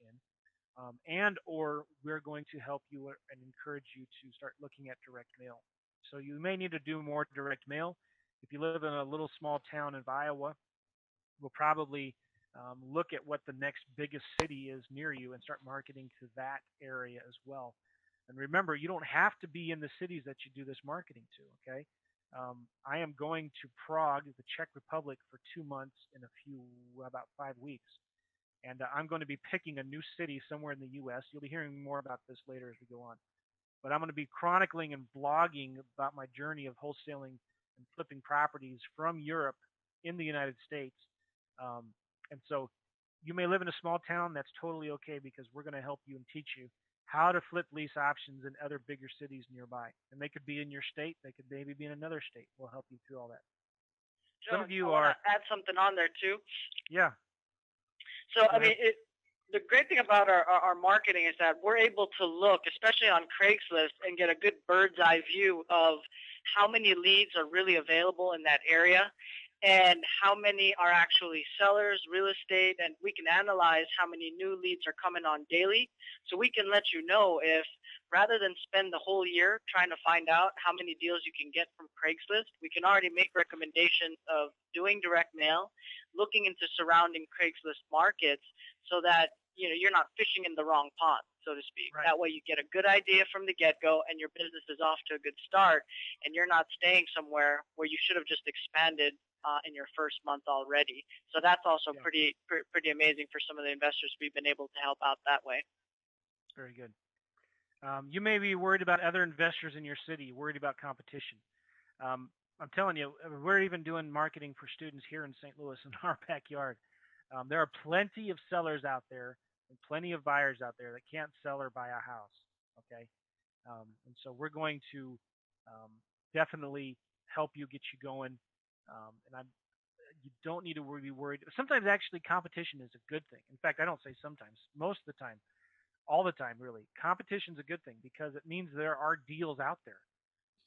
in, or we're going to help you and encourage you to start looking at direct mail. So you may need to do more direct mail. If you live in a little small town in Iowa, we'll probably look at what the next biggest city is near you and start marketing to that area as well. And remember, you don't have to be in the cities that you do this marketing to, okay? I am going to Prague, the Czech Republic, for 2 months in about 5 weeks. And I'm going to be picking a new city somewhere in the U.S. You'll be hearing more about this later as we go on. But I'm going to be chronicling and blogging about my journey of wholesaling and flipping properties from Europe in the United States. And so you may live in a small town. That's totally okay, because we're going to help you and teach you how to flip lease options in other bigger cities nearby. And they could be in your state. They could maybe be in another state. We'll help you through all that. Joe, some of you are add something on there too. Yeah. So the great thing about our marketing is that we're able to look, especially on Craigslist, and get a good bird's eye view of how many leads are really available in that area and how many are actually sellers, real estate, and we can analyze how many new leads are coming on daily. So we can let you know if, rather than spend the whole year trying to find out how many deals you can get from Craigslist, we can already make recommendations of doing direct mail, looking into surrounding Craigslist markets so that you're not fishing in the wrong pond, so to speak. Right. That way you get a good idea from the get-go and your business is off to a good start, and you're not staying somewhere where you should have just expanded in your first month already. So that's also pretty amazing for some of the investors we've been able to help out that way. Very good. You may be worried about other investors in your city, worried about competition. I'm telling you, we're even doing marketing for students here in St. Louis in our backyard. There are plenty of sellers out there and plenty of buyers out there that can't sell or buy a house. Okay. And so we're going to definitely help you, get you going. You don't need to be worried. Sometimes actually competition is a good thing. In fact, I don't say sometimes, most of the time, all the time, really. Competition is a good thing because it means there are deals out there.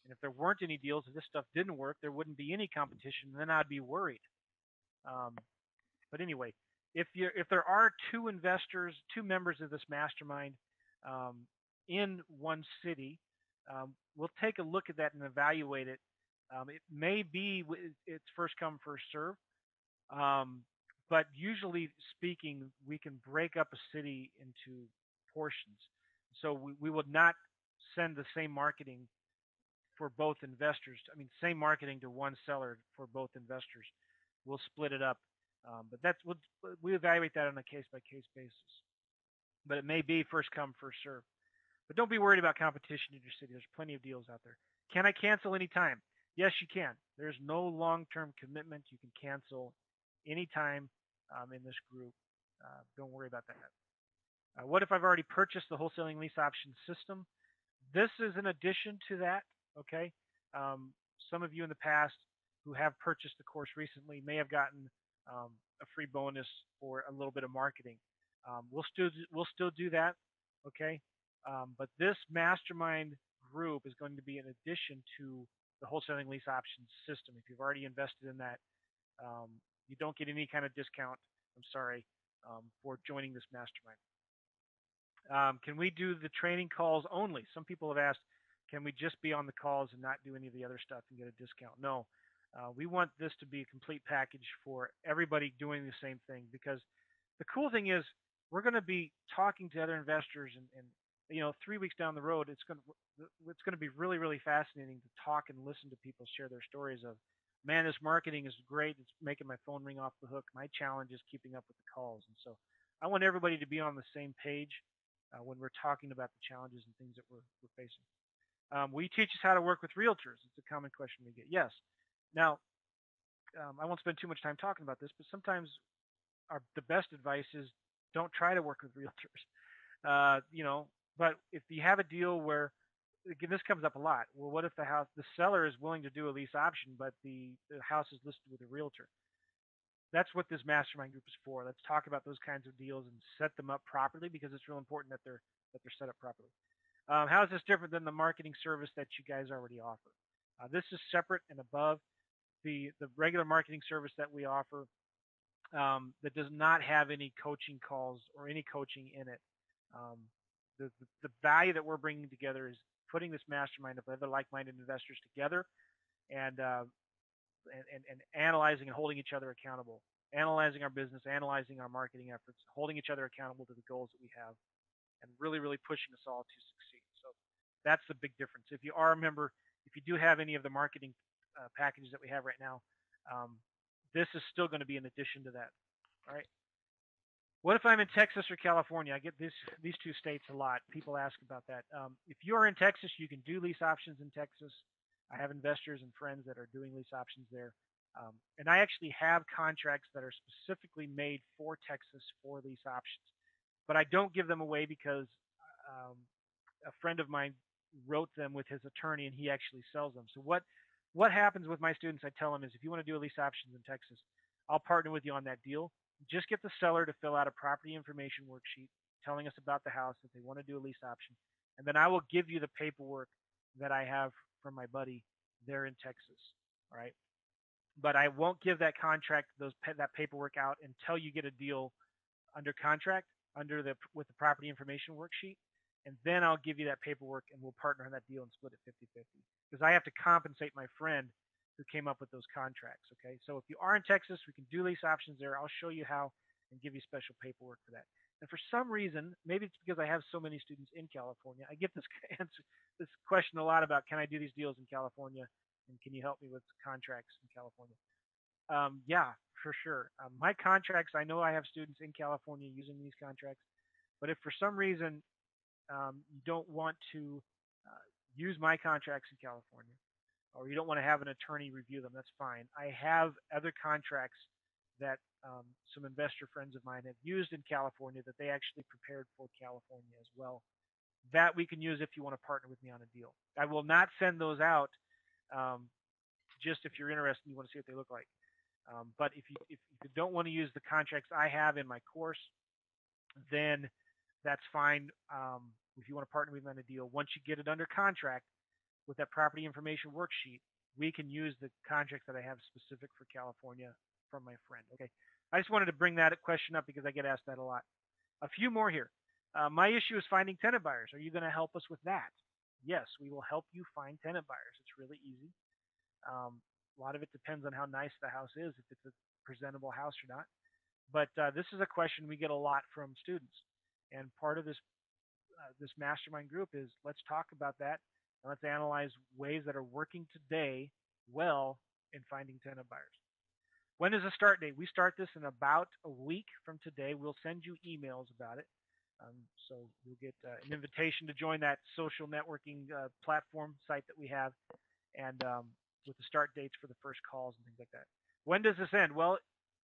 And if there weren't any deals, if this stuff didn't work, there wouldn't be any competition. Then I'd be worried. But anyway, if there are 2 investors, 2 members of this mastermind in one city, we'll take a look at that and evaluate it. It may be it's first come, first serve, but usually speaking, we can break up a city into portions. So we would not send the same marketing for both investors. Same marketing to one seller for both investors. We'll split it up, but we evaluate that on a case-by-case basis. But it may be first come, first serve. But don't be worried about competition in your city. There's plenty of deals out there. Can I cancel anytime? Yes, you can. There's no long-term commitment. You can cancel anytime. in this group. Don't worry about that. What if I've already purchased the wholesaling lease option system? This is an addition to that. Okay. Um, some of you in the past who have purchased the course recently may have gotten a free bonus for a little bit of marketing. We'll still do that. Okay. But this mastermind group is going to be in addition to the wholesaling lease options system. If you've already invested in that, um, you don't get any kind of discount. I'm sorry, for joining this mastermind. Can we do the training calls only? Some people have asked, can we just be on the calls and not do any of the other stuff and get a discount? No. We want this to be a complete package for everybody doing the same thing, because the cool thing is we're going to be talking to other investors, and 3 weeks down the road, it's going to be really, really fascinating to talk and listen to people share their stories of, man, this marketing is great. It's making my phone ring off the hook. My challenge is keeping up with the calls. And so I want everybody to be on the same page when we're talking about the challenges and things that we're facing. Will you teach us how to work with realtors? It's a common question we get. Yes. Now, I won't spend too much time talking about this, but sometimes the best advice is don't try to work with realtors. Uh, you know, but if you have a deal where, again, this comes up a lot. Well, what if the seller is willing to do a lease option, but the house is listed with a realtor? That's what this mastermind group is for. Let's talk about those kinds of deals and set them up properly, because it's real important that they're set up properly. How is this different than the marketing service that you guys already offer? This is separate and above the regular marketing service that we offer, that does not have any coaching calls or any coaching in it. Um, the value that we're bringing together is putting this mastermind of other like-minded investors together, and and analyzing and holding each other accountable, analyzing our business, analyzing our marketing efforts, holding each other accountable to the goals that we have, and really, really pushing us all to succeed. So that's the big difference. If you are a member, if you do have any of the marketing packages that we have right now, um, this is still going to be in addition to that. All right. What if I'm in Texas or California? I get these two states a lot. People ask about that. If you are in Texas, you can do lease options in Texas. I have investors and friends that are doing lease options there. And I actually have contracts that are specifically made for Texas for lease options, but I don't give them away because um, a friend of mine wrote them with his attorney, and he actually sells them. So what happens with my students? I tell them is, if you want to do a lease options in Texas, I'll partner with you on that deal. Just get the seller to fill out a property information worksheet telling us about the house that they want to do a lease option, and then I will give you the paperwork that I have from my buddy there in Texas. All right, but I won't give that contract that paperwork out until you get a deal under contract under the with the property information worksheet, and then I'll give you that paperwork, and we'll partner on that deal and split it 50-50, because I have to compensate my friend who came up with those contracts. Okay, so if you are in Texas, we can do lease options there. I'll show you how and give you special paperwork for that. And for some reason, maybe it's because I have so many students in California, I get this this question a lot about, can I do these deals in California, and can you help me with contracts in California? Yeah, for sure. My contracts, I know I have students in California using these contracts, but if for some reason you don't want to use my contracts in California, or you don't want to have an attorney review them, that's fine. I have other contracts that some investor friends of mine have used in California that they actually prepared for California as well, that we can use if you want to partner with me on a deal. I will not send those out, um, just if you're interested and you want to see what they look like. But if you don't want to use the contracts I have in my course, then that's fine. If you want to partner with me on a deal, once you get it under contract with that property information worksheet, we can use the contracts that I have specific for California from my friend. Okay. I just wanted to bring that question up because I get asked that a lot. A few more here. My issue is finding tenant buyers. Are you going to help us with that? Yes, we will help you find tenant buyers. It's really easy. A lot of it depends on how nice the house is, if it's a presentable house or not. But this is a question we get a lot from students, and part of this mastermind group is, let's talk about that, and let's analyze ways that are working today well in finding tenant buyers. When is the start date? We start this in about a week from today. We'll send you emails about it. So you'll get an invitation to join that social networking platform site that we have, and with the start dates for the first calls and things like that. When does this end? Well,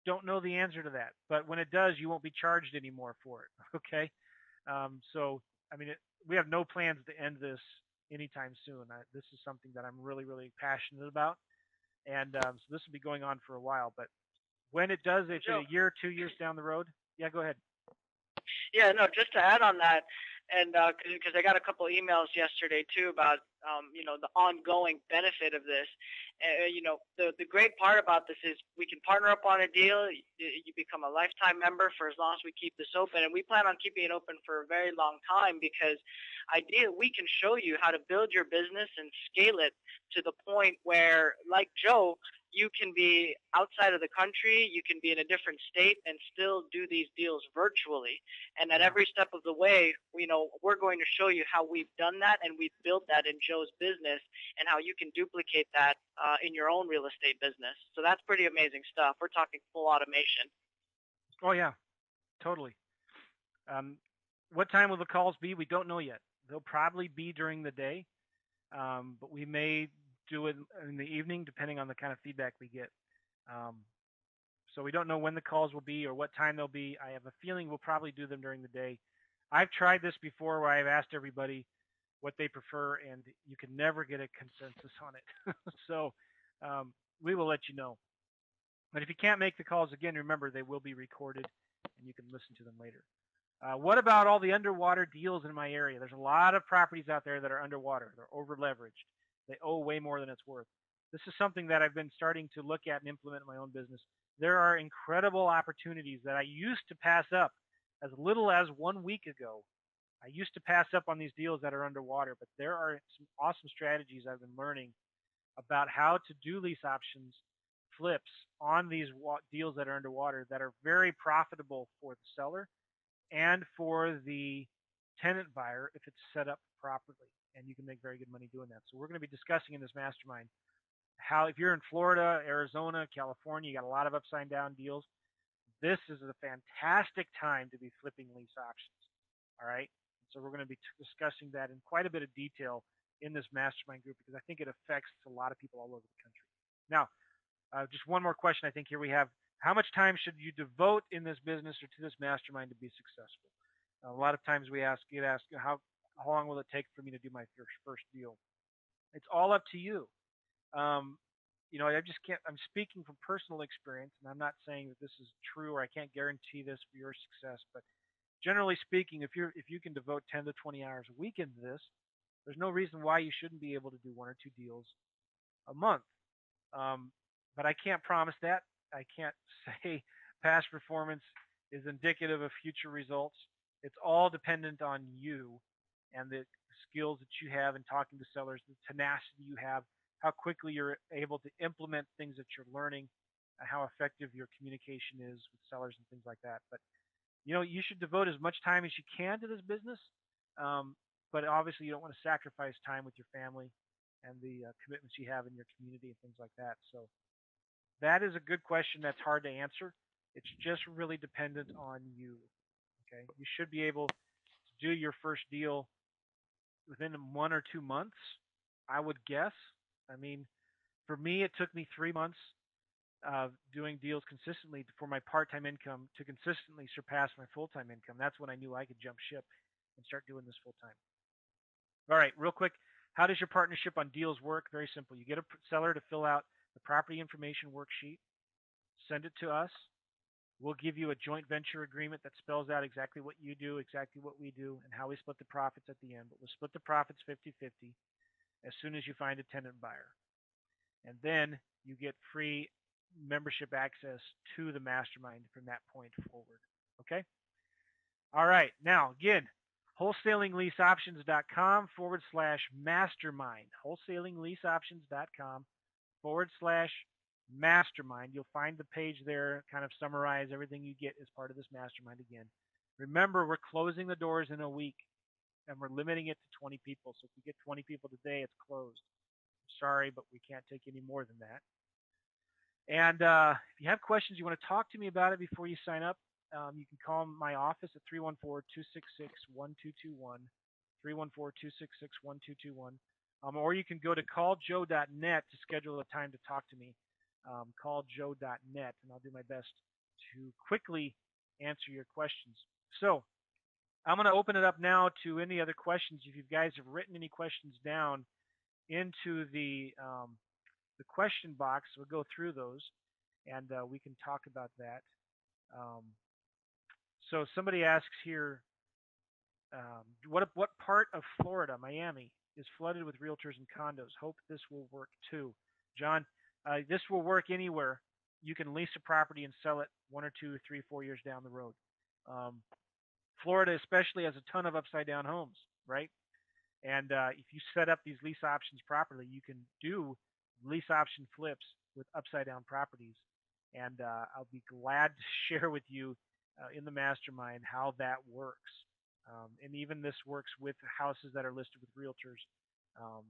don't know the answer to that. But when it does, you won't be charged anymore for it. Okay. So, I mean, we have no plans to end this anytime soon. This is something that I'm really, really passionate about. And so this will be going on for a while. But when it does, if in Joe. a year, 2 years down the road, yeah, go ahead. Yeah, no, just to add on that, and because I got a couple emails yesterday too about the ongoing benefit of this. The great part about this is we can partner up on a deal. You become a lifetime member for as long as we keep this open, and we plan on keeping it open for a very long time because ideally we can show you how to build your business and scale it to the point where, like Joe, you can be outside of the country, you can be in a different state and still do these deals virtually. And at every step of the way, we're going to show you how we've done that and we've built that in Joe's business and how you can duplicate that in your own real estate business. So that's pretty amazing stuff. We're talking full automation. Oh, yeah, totally. What time will the calls be? We don't know yet. They'll probably be during the day, but we may do it in the evening depending on the kind of feedback we get. Um, so we don't know when the calls will be or what time they'll be. I have a feeling we'll probably do them during the day. I've tried this before where I've asked everybody what they prefer, and you can never get a consensus on it. So we will let you know. But if you can't make the calls again, remember they will be recorded and you can listen to them later. What about all the underwater deals in my area? There's a lot of properties out there that are underwater. They're over leveraged. They owe way more than it's worth. This is something that I've been starting to look at and implement in my own business. There are incredible opportunities that I used to pass up as little as 1 week ago. I used to pass up on these deals that are underwater, but there are some awesome strategies I've been learning about how to do lease options flips on these deals that are underwater that are very profitable for the seller and for the tenant buyer if it's set up properly. And you can make very good money doing that. So we're going to be discussing in this mastermind how, if you're in Florida, Arizona, California, you got a lot of upside down deals. This is a fantastic time to be flipping lease options. All right. So we're going to be discussing that in quite a bit of detail in this mastermind group because I think it affects a lot of people all over the country. Now, just one more question I think here we have. How much time should you devote in this business or to this mastermind to be successful? A lot of times we get asked, how long will it take for me to do my first deal? It's all up to you. Um, I just can't. I'm speaking from personal experience, and I'm not saying that this is true or I can't guarantee this for your success. But generally speaking, if you can devote 10 to 20 hours a week into this, there's no reason why you shouldn't be able to do 1 or 2 deals a month. But I can't promise that. I can't say past performance is indicative of future results. It's all dependent on you and the skills that you have in talking to sellers, the tenacity you have, how quickly you're able to implement things that you're learning, and how effective your communication is with sellers and things like that. But you should devote as much time as you can to this business. But obviously, you don't want to sacrifice time with your family and the commitments you have in your community and things like that. So that is a good question that's hard to answer. It's just really dependent on you. Okay, you should be able to do your first deal within 1 or 2 months, I would guess. I mean, for me, it took me 3 months doing deals consistently for my part-time income to consistently surpass my full-time income. That's when I knew I could jump ship and start doing this full-time. All right, real quick, how does your partnership on deals work? Very simple. You get a seller to fill out the property information worksheet, send it to us. We'll give you a joint venture agreement that spells out exactly what you do, exactly what we do, and how we split the profits at the end. But we'll split the profits 50-50 as soon as you find a tenant buyer. And then you get free membership access to the mastermind from that point forward. Okay? All right. Now, again, wholesalingleaseoptions.com/mastermind. wholesalingleaseoptions.com/mastermind. You'll find the page there, kind of summarize everything you get as part of this mastermind again. Remember, we're closing the doors in a week, and we're limiting it to 20 people. So if we get 20 people today, it's closed. Sorry, but we can't take any more than that. And if you have questions, you want to talk to me about it before you sign up, you can call my office at 314-266-1221, 314-266-1221, or you can go to calljoe.net to schedule a time to talk to me. calljoe.net, and I'll do my best to quickly answer your questions. So I'm going to open it up now to any other questions. If you guys have written any questions down into the question box, we'll go through those, and we can talk about that. Um, so somebody asks here, what part of Florida, Miami, is flooded with realtors and condos? Hope this will work too. John, this will work anywhere. You can lease a property and sell it 1 or 2, 3, 4 years down the road. Um, Florida especially has a ton of upside down homes, right? And if you set up these lease options properly, you can do lease option flips with upside down properties. And I'll be glad to share with you in the mastermind how that works. And even this works with houses that are listed with realtors. Um,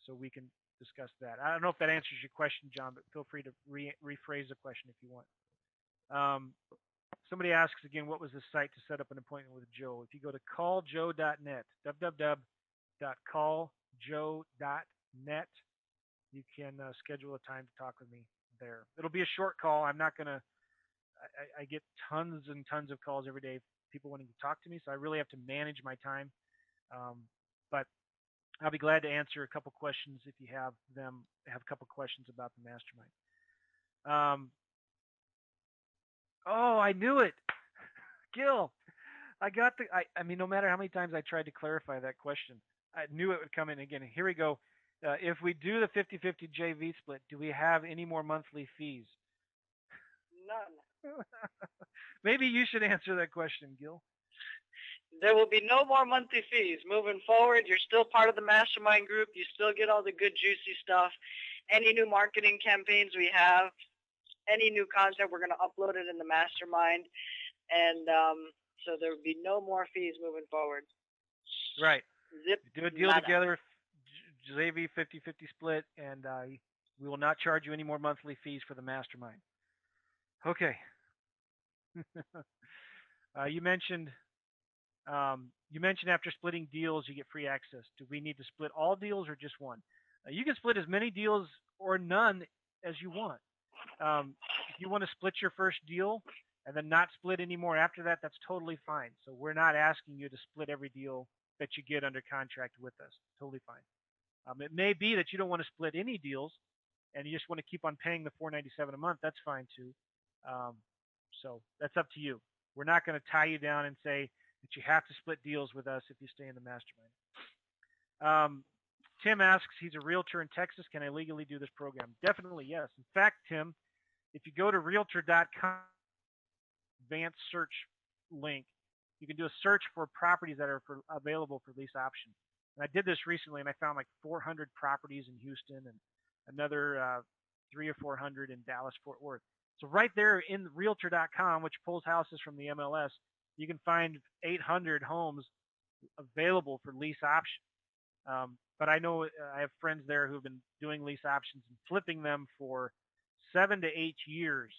so we can discuss that. I don't know if that answers your question, John, but feel free to rephrase the question if you want. Um, Somebody asks again, what was the site to set up an appointment with Joe? If you go to calljoe.net, www.calljoe.net, you can schedule a time to talk with me there. It'll be a short call. I'm not going to, I get tons and tons of calls every day, people wanting to talk to me, so I really have to manage my time. But I'll be glad to answer a couple questions if you have a couple questions about the mastermind. Oh, I knew it. Gil, I mean, no matter how many times I tried to clarify that question, I knew it would come in again. Here we go. If we do the 50-50 JV split, do we have any more monthly fees? None. Maybe you should answer that question, Gil. There will be no more monthly fees. Moving forward, you're still part of the mastermind group. You still get all the good, juicy stuff. Any new marketing campaigns we have, any new content, we're going to upload it in the mastermind. And so there will be no more fees moving forward. Right. Zip. Do a deal together, JV 50-50 split, and we will not charge you any more monthly fees for the mastermind. Okay. You mentioned after splitting deals you get free access. Do we need to split all deals or just one? You can split as many deals or none as you want. If you want to split your first deal and then not split anymore after that, that's totally fine. So we're not asking you to split every deal that you get under contract with us. Totally fine. It may be that you don't want to split any deals and you just want to keep on paying the $497 a month. That's fine too. So that's up to you. We're not going to tie you down and say that you have to split deals with us if you stay in the mastermind. Tim asks, he's a realtor in Texas. Can I legally do this program? Definitely, yes. In fact, Tim, if you go to realtor.com, advanced search link, you can do a search for properties that are available for lease option. And I did this recently, and I found like 400 properties in Houston and another 300 or 400 in Dallas, Fort Worth. So right there in realtor.com, which pulls houses from the MLS, you can find 800 homes available for lease option. But I know I have friends there who have been doing lease options and flipping them for 7 to 8 years,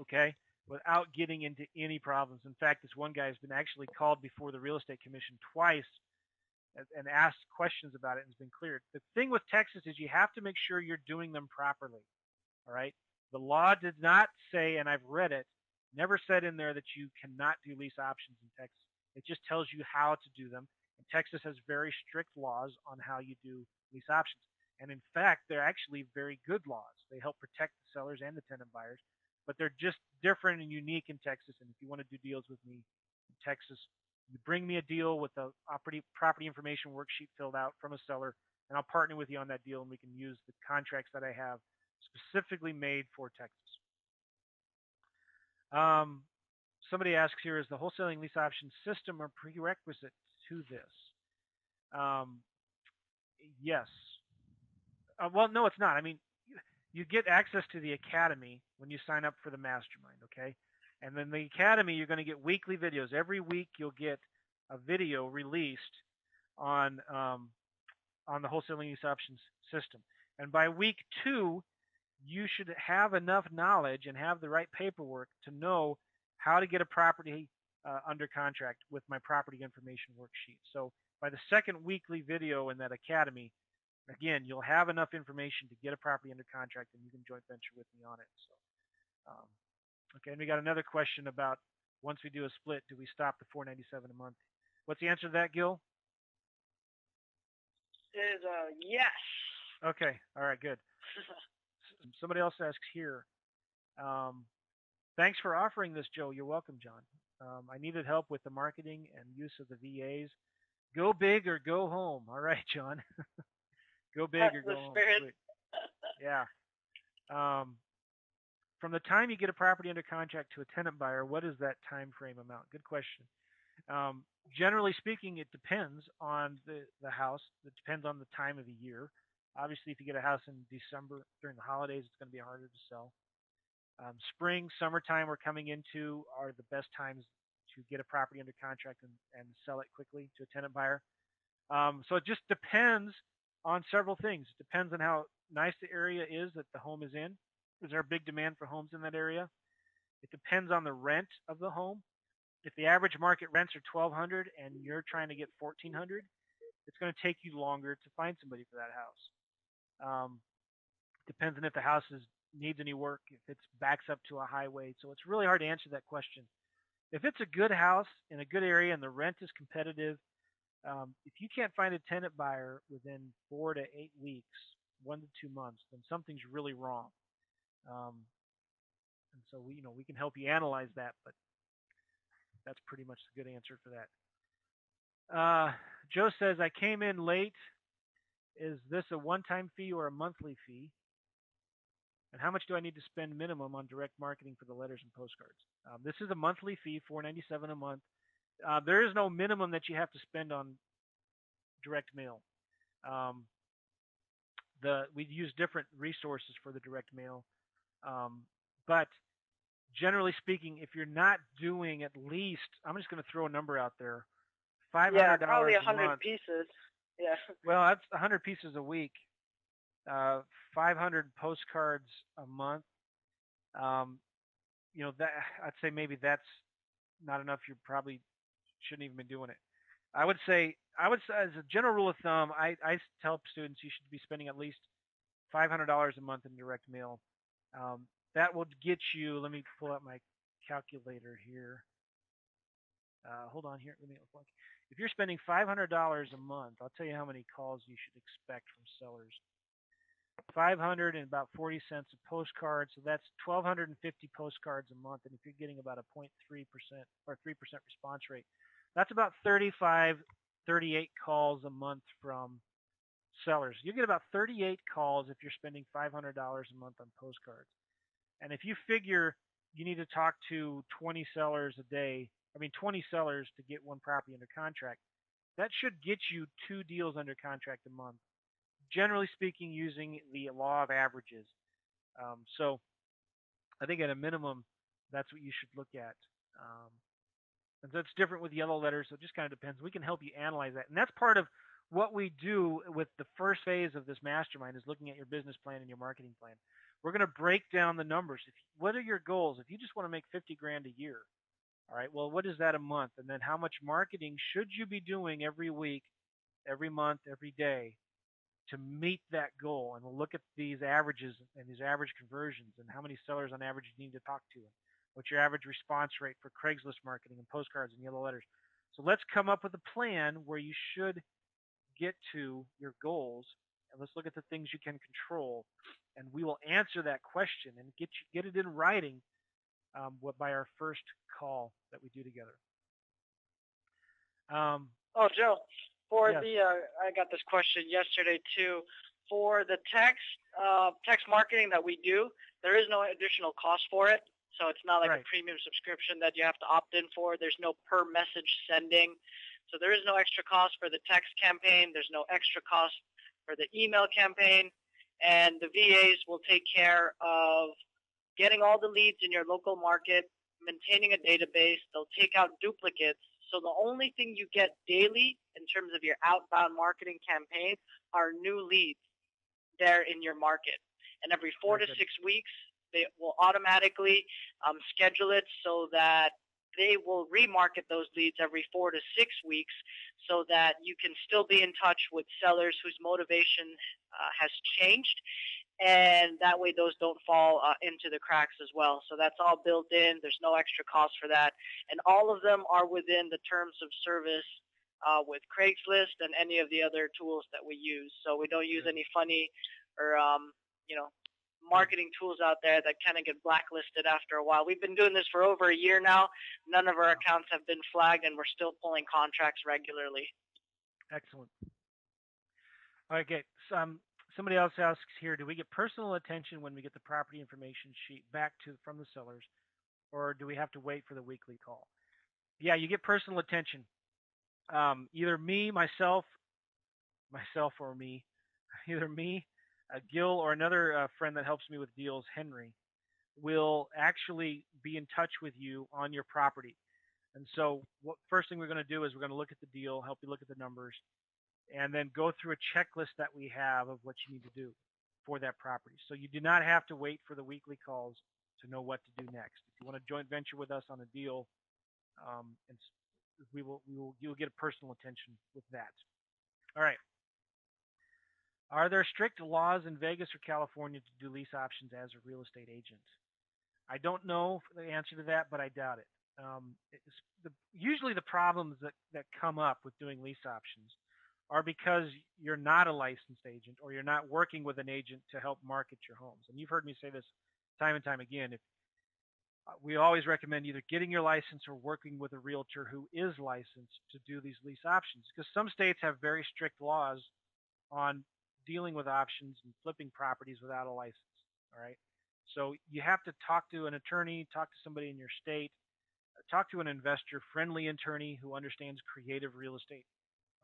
okay, without getting into any problems. In fact, this one guy has been actually called before the real estate commission twice and asked questions about it and has been cleared. The thing with Texas is you have to make sure you're doing them properly, all right? The law did not say, and I've read it, never said in there that you cannot do lease options in Texas. It just tells you how to do them. And Texas has very strict laws on how you do lease options. And in fact, they're actually very good laws. They help protect the sellers and the tenant buyers, but they're just different and unique in Texas. And if you want to do deals with me in Texas, you bring me a deal with a property information worksheet filled out from a seller, and I'll partner with you on that deal, and we can use the contracts that I have specifically made for Texas. Somebody asks here, is the wholesaling lease option system a prerequisite to this? Yes. Well, no, it's not. I mean, you get access to the academy when you sign up for the mastermind, okay? And then the academy, you're going to get weekly videos. Every week, you'll get a video released on the wholesaling lease options system. And by week 2, you should have enough knowledge and have the right paperwork to know how to get a property under contract with my property information worksheet. So by the second weekly video in that academy, Again, you'll have enough information to get a property under contract, and you can joint venture with me on it. So, okay, and we got another question about once we do a split, do we stop the 497 a month? What's the answer to that, Gil? Is yes. Okay, all right, good. Somebody else asks here. Thanks for offering this, Joe. You're welcome, John. I needed help with the marketing and use of the VAs. Go big or go home. All right, John. Go big That's or the go home. spirit. Sweet. Yeah. From the time you get a property under contract to a tenant buyer, what is that time frame amount? Good question. Um, Generally speaking, it depends on the house. It depends on the time of the year. Obviously, if you get a house in December during the holidays, it's going to be harder to sell. Spring, summertime we're coming into are the best times to get a property under contract and sell it quickly to a tenant buyer. So it just depends on several things. It depends on how nice the area is that the home is in. Is there a big demand for homes in that area? It depends on the rent of the home. If the average market rents are 1,200 and you're trying to get 1,400, it's going to take you longer to find somebody for that house. Depends on if the house needs any work, if it's backs up to a highway. So it's really hard to answer that question. If it's a good house in a good area and the rent is competitive, if you can't find a tenant buyer within 4 to 8 weeks, 1 to 2 months, then something's really wrong. Um, and so we can help you analyze that, but that's pretty much the good answer for that. Joe says I came in late. Is this a one-time fee or a monthly fee? And how much do I need to spend minimum on direct marketing for the letters and postcards? This is a monthly fee, $497 a month. There is no minimum that you have to spend on direct mail. Um, we use different resources for the direct mail, but generally speaking, if you're not doing at least, I'm just going to throw a number out there, $500 yeah, probably a 100 month. pieces. Yeah. Well, that's 100 pieces a week. 500 postcards a month. Um, that I'd say maybe that's not enough. You probably shouldn't even be doing it. I would say as a general rule of thumb, I tell students you should be spending at least $500 a month in direct mail. That will get you. Let me pull out my calculator here. Hold on here. Let me look. If you're spending $500 a month, I'll tell you how many calls you should expect from sellers. 500 and about 40 cents a postcard, so that's 1,250 postcards a month. And if you're getting about a 0.3% or 3% response rate, that's about 35, 38 calls a month from sellers. You get about 38 calls if you're spending $500 a month on postcards. And if you figure you need to talk to 20 sellers a day, 20 sellers to get one property under contract, that should get you 2 deals under contract a month, generally speaking, using the law of averages. So I think at a minimum, that's what you should look at. And that's different with yellow letters, so it just kind of depends. We can help you analyze that. And that's part of what we do with the first phase of this mastermind is looking at your business plan and your marketing plan. We're going to break down the numbers. What are your goals? If you just want to make 50 grand a year, all right, well, what is that a month? And then how much marketing should you be doing every week, every month, every day to meet that goal? And we'll look at these averages and these average conversions and how many sellers on average you need to talk to. And what's your average response rate for Craigslist marketing and postcards and yellow letters? So let's come up with a plan where you should get to your goals, and let's look at the things you can control, and we will answer that question and get it in writing by our first call that we do together. Oh, Joe, for yes. I got this question yesterday too. For the text marketing that we do, there is no additional cost for it. So it's not like right. a premium subscription that you have to opt in for. There's no per message sending. So there is no extra cost for the text campaign. There's no extra cost for the email campaign. And the VAs will take care of getting all the leads in your local market, maintaining a database. They'll take out duplicates. So the only thing you get daily in terms of your outbound marketing campaign are new leads there in your market. And every 4 to 6 weeks, they will automatically schedule it so that they will remarket those leads every 4 to 6 weeks so that you can still be in touch with sellers whose motivation has changed, and that way those don't fall into the cracks as well. So that's all built in. There's no extra cost for that, and all of them are within the terms of service with Craigslist and any of the other tools that we use. So we don't use any funny or marketing tools out there that kind of get blacklisted after a while. We've been doing this for over a year now. None of our accounts have been flagged, and we're still pulling contracts regularly. Excellent. Okay. Somebody else asks here, do we get personal attention when we get the property information sheet back from the sellers, or do we have to wait for the weekly call? Yeah, you get personal attention. Either myself or me, either me, Gil, or another friend that helps me with deals, Henry, will actually be in touch with you on your property. And so, first thing we're going to do is we're going to look at the deal, help you look at the numbers, and then go through a checklist that we have of what you need to do for that property. So you do not have to wait for the weekly calls to know what to do next. If you want to joint venture with us on a deal, and you'll get a personal attention with that. All right. Are there strict laws in Vegas or California to do lease options as a real estate agent? I don't know the answer to that, but I doubt it. Usually the problems that come up with doing lease options are because you're not a licensed agent or you're not working with an agent to help market your homes. And you've heard me say this time and time again. We always recommend either getting your license or working with a realtor who is licensed to do these lease options, because some states have very strict laws on dealing with options and flipping properties without a license. All right. So you have to talk to an attorney, talk to somebody in your state, talk to an investor friendly attorney who understands creative real estate.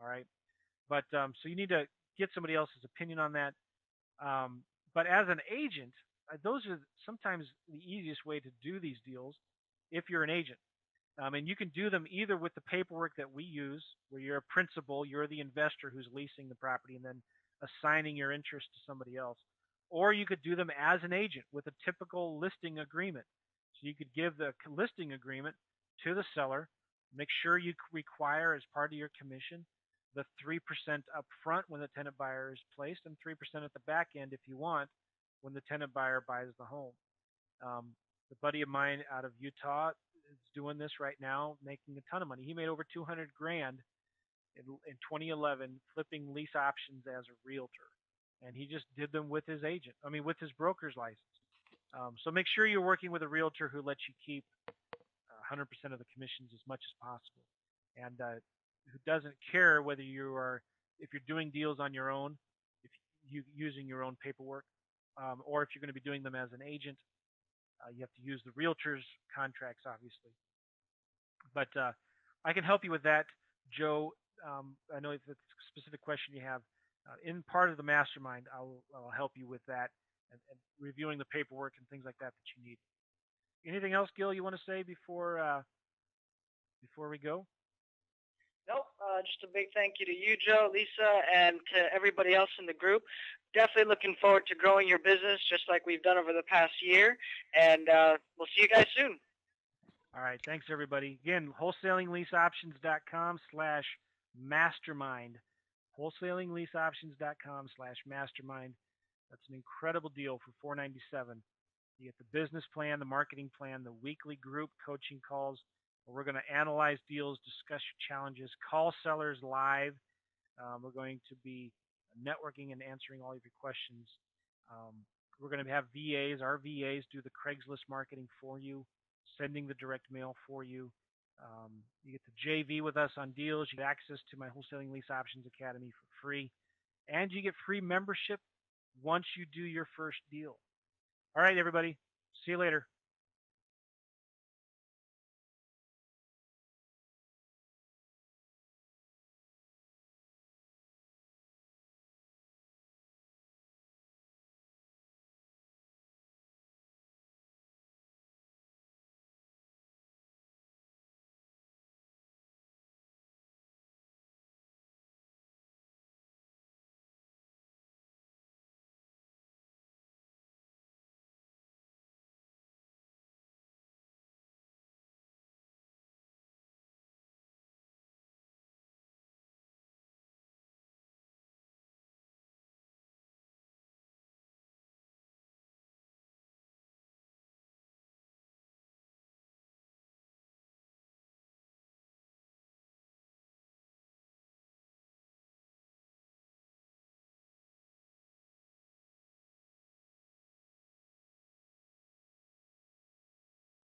All right. But so you need to get somebody else's opinion on that. But as an agent, those are sometimes the easiest way to do these deals if you're an agent. And you can do them either with the paperwork that we use, where you're a principal, you're the investor who's leasing the property and then assigning your interest to somebody else. Or you could do them as an agent with a typical listing agreement. So you could give the listing agreement to the seller, make sure you require as part of your commission the 3% up front when the tenant buyer is placed and 3% at the back end if you want when the tenant buyer buys the home. The buddy of mine out of Utah is doing this right now, making a ton of money. He made over 200 grand in 2011 flipping lease options as a realtor, and he just did them with his with his broker's license. So make sure you're working with a realtor who lets you keep 100% of the commissions as much as possible, and who doesn't care whether if you're doing deals on your own, if you using your own paperwork, or if you're going to be doing them as an agent. You have to use the realtor's contracts, obviously. But I can help you with that, Joe. I know it's a specific question you have. In part of the mastermind, I'll help you with that and reviewing the paperwork and things like that you need. Anything else, Gil, you want to say before we go? Nope. Just a big thank you to you, Joe, Lisa, and to everybody else in the group. Definitely looking forward to growing your business just like we've done over the past year. And we'll see you guys soon. All right. Thanks, everybody. Again, wholesalingleaseoptions.com/mastermind. Wholesalingleaseoptions.com/mastermind. That's an incredible deal for $497. You get the business plan, the marketing plan, the weekly group coaching calls, where we're going to analyze deals, discuss your challenges, call sellers live. We're going to be networking and answering all of your questions. We're going to have VAs. Our VAs do the Craigslist marketing for you, sending the direct mail for you. You get the JV with us on deals. You get access to my Wholesaling Lease Options Academy for free. And you get free membership once you do your first deal. All right, everybody. See you later.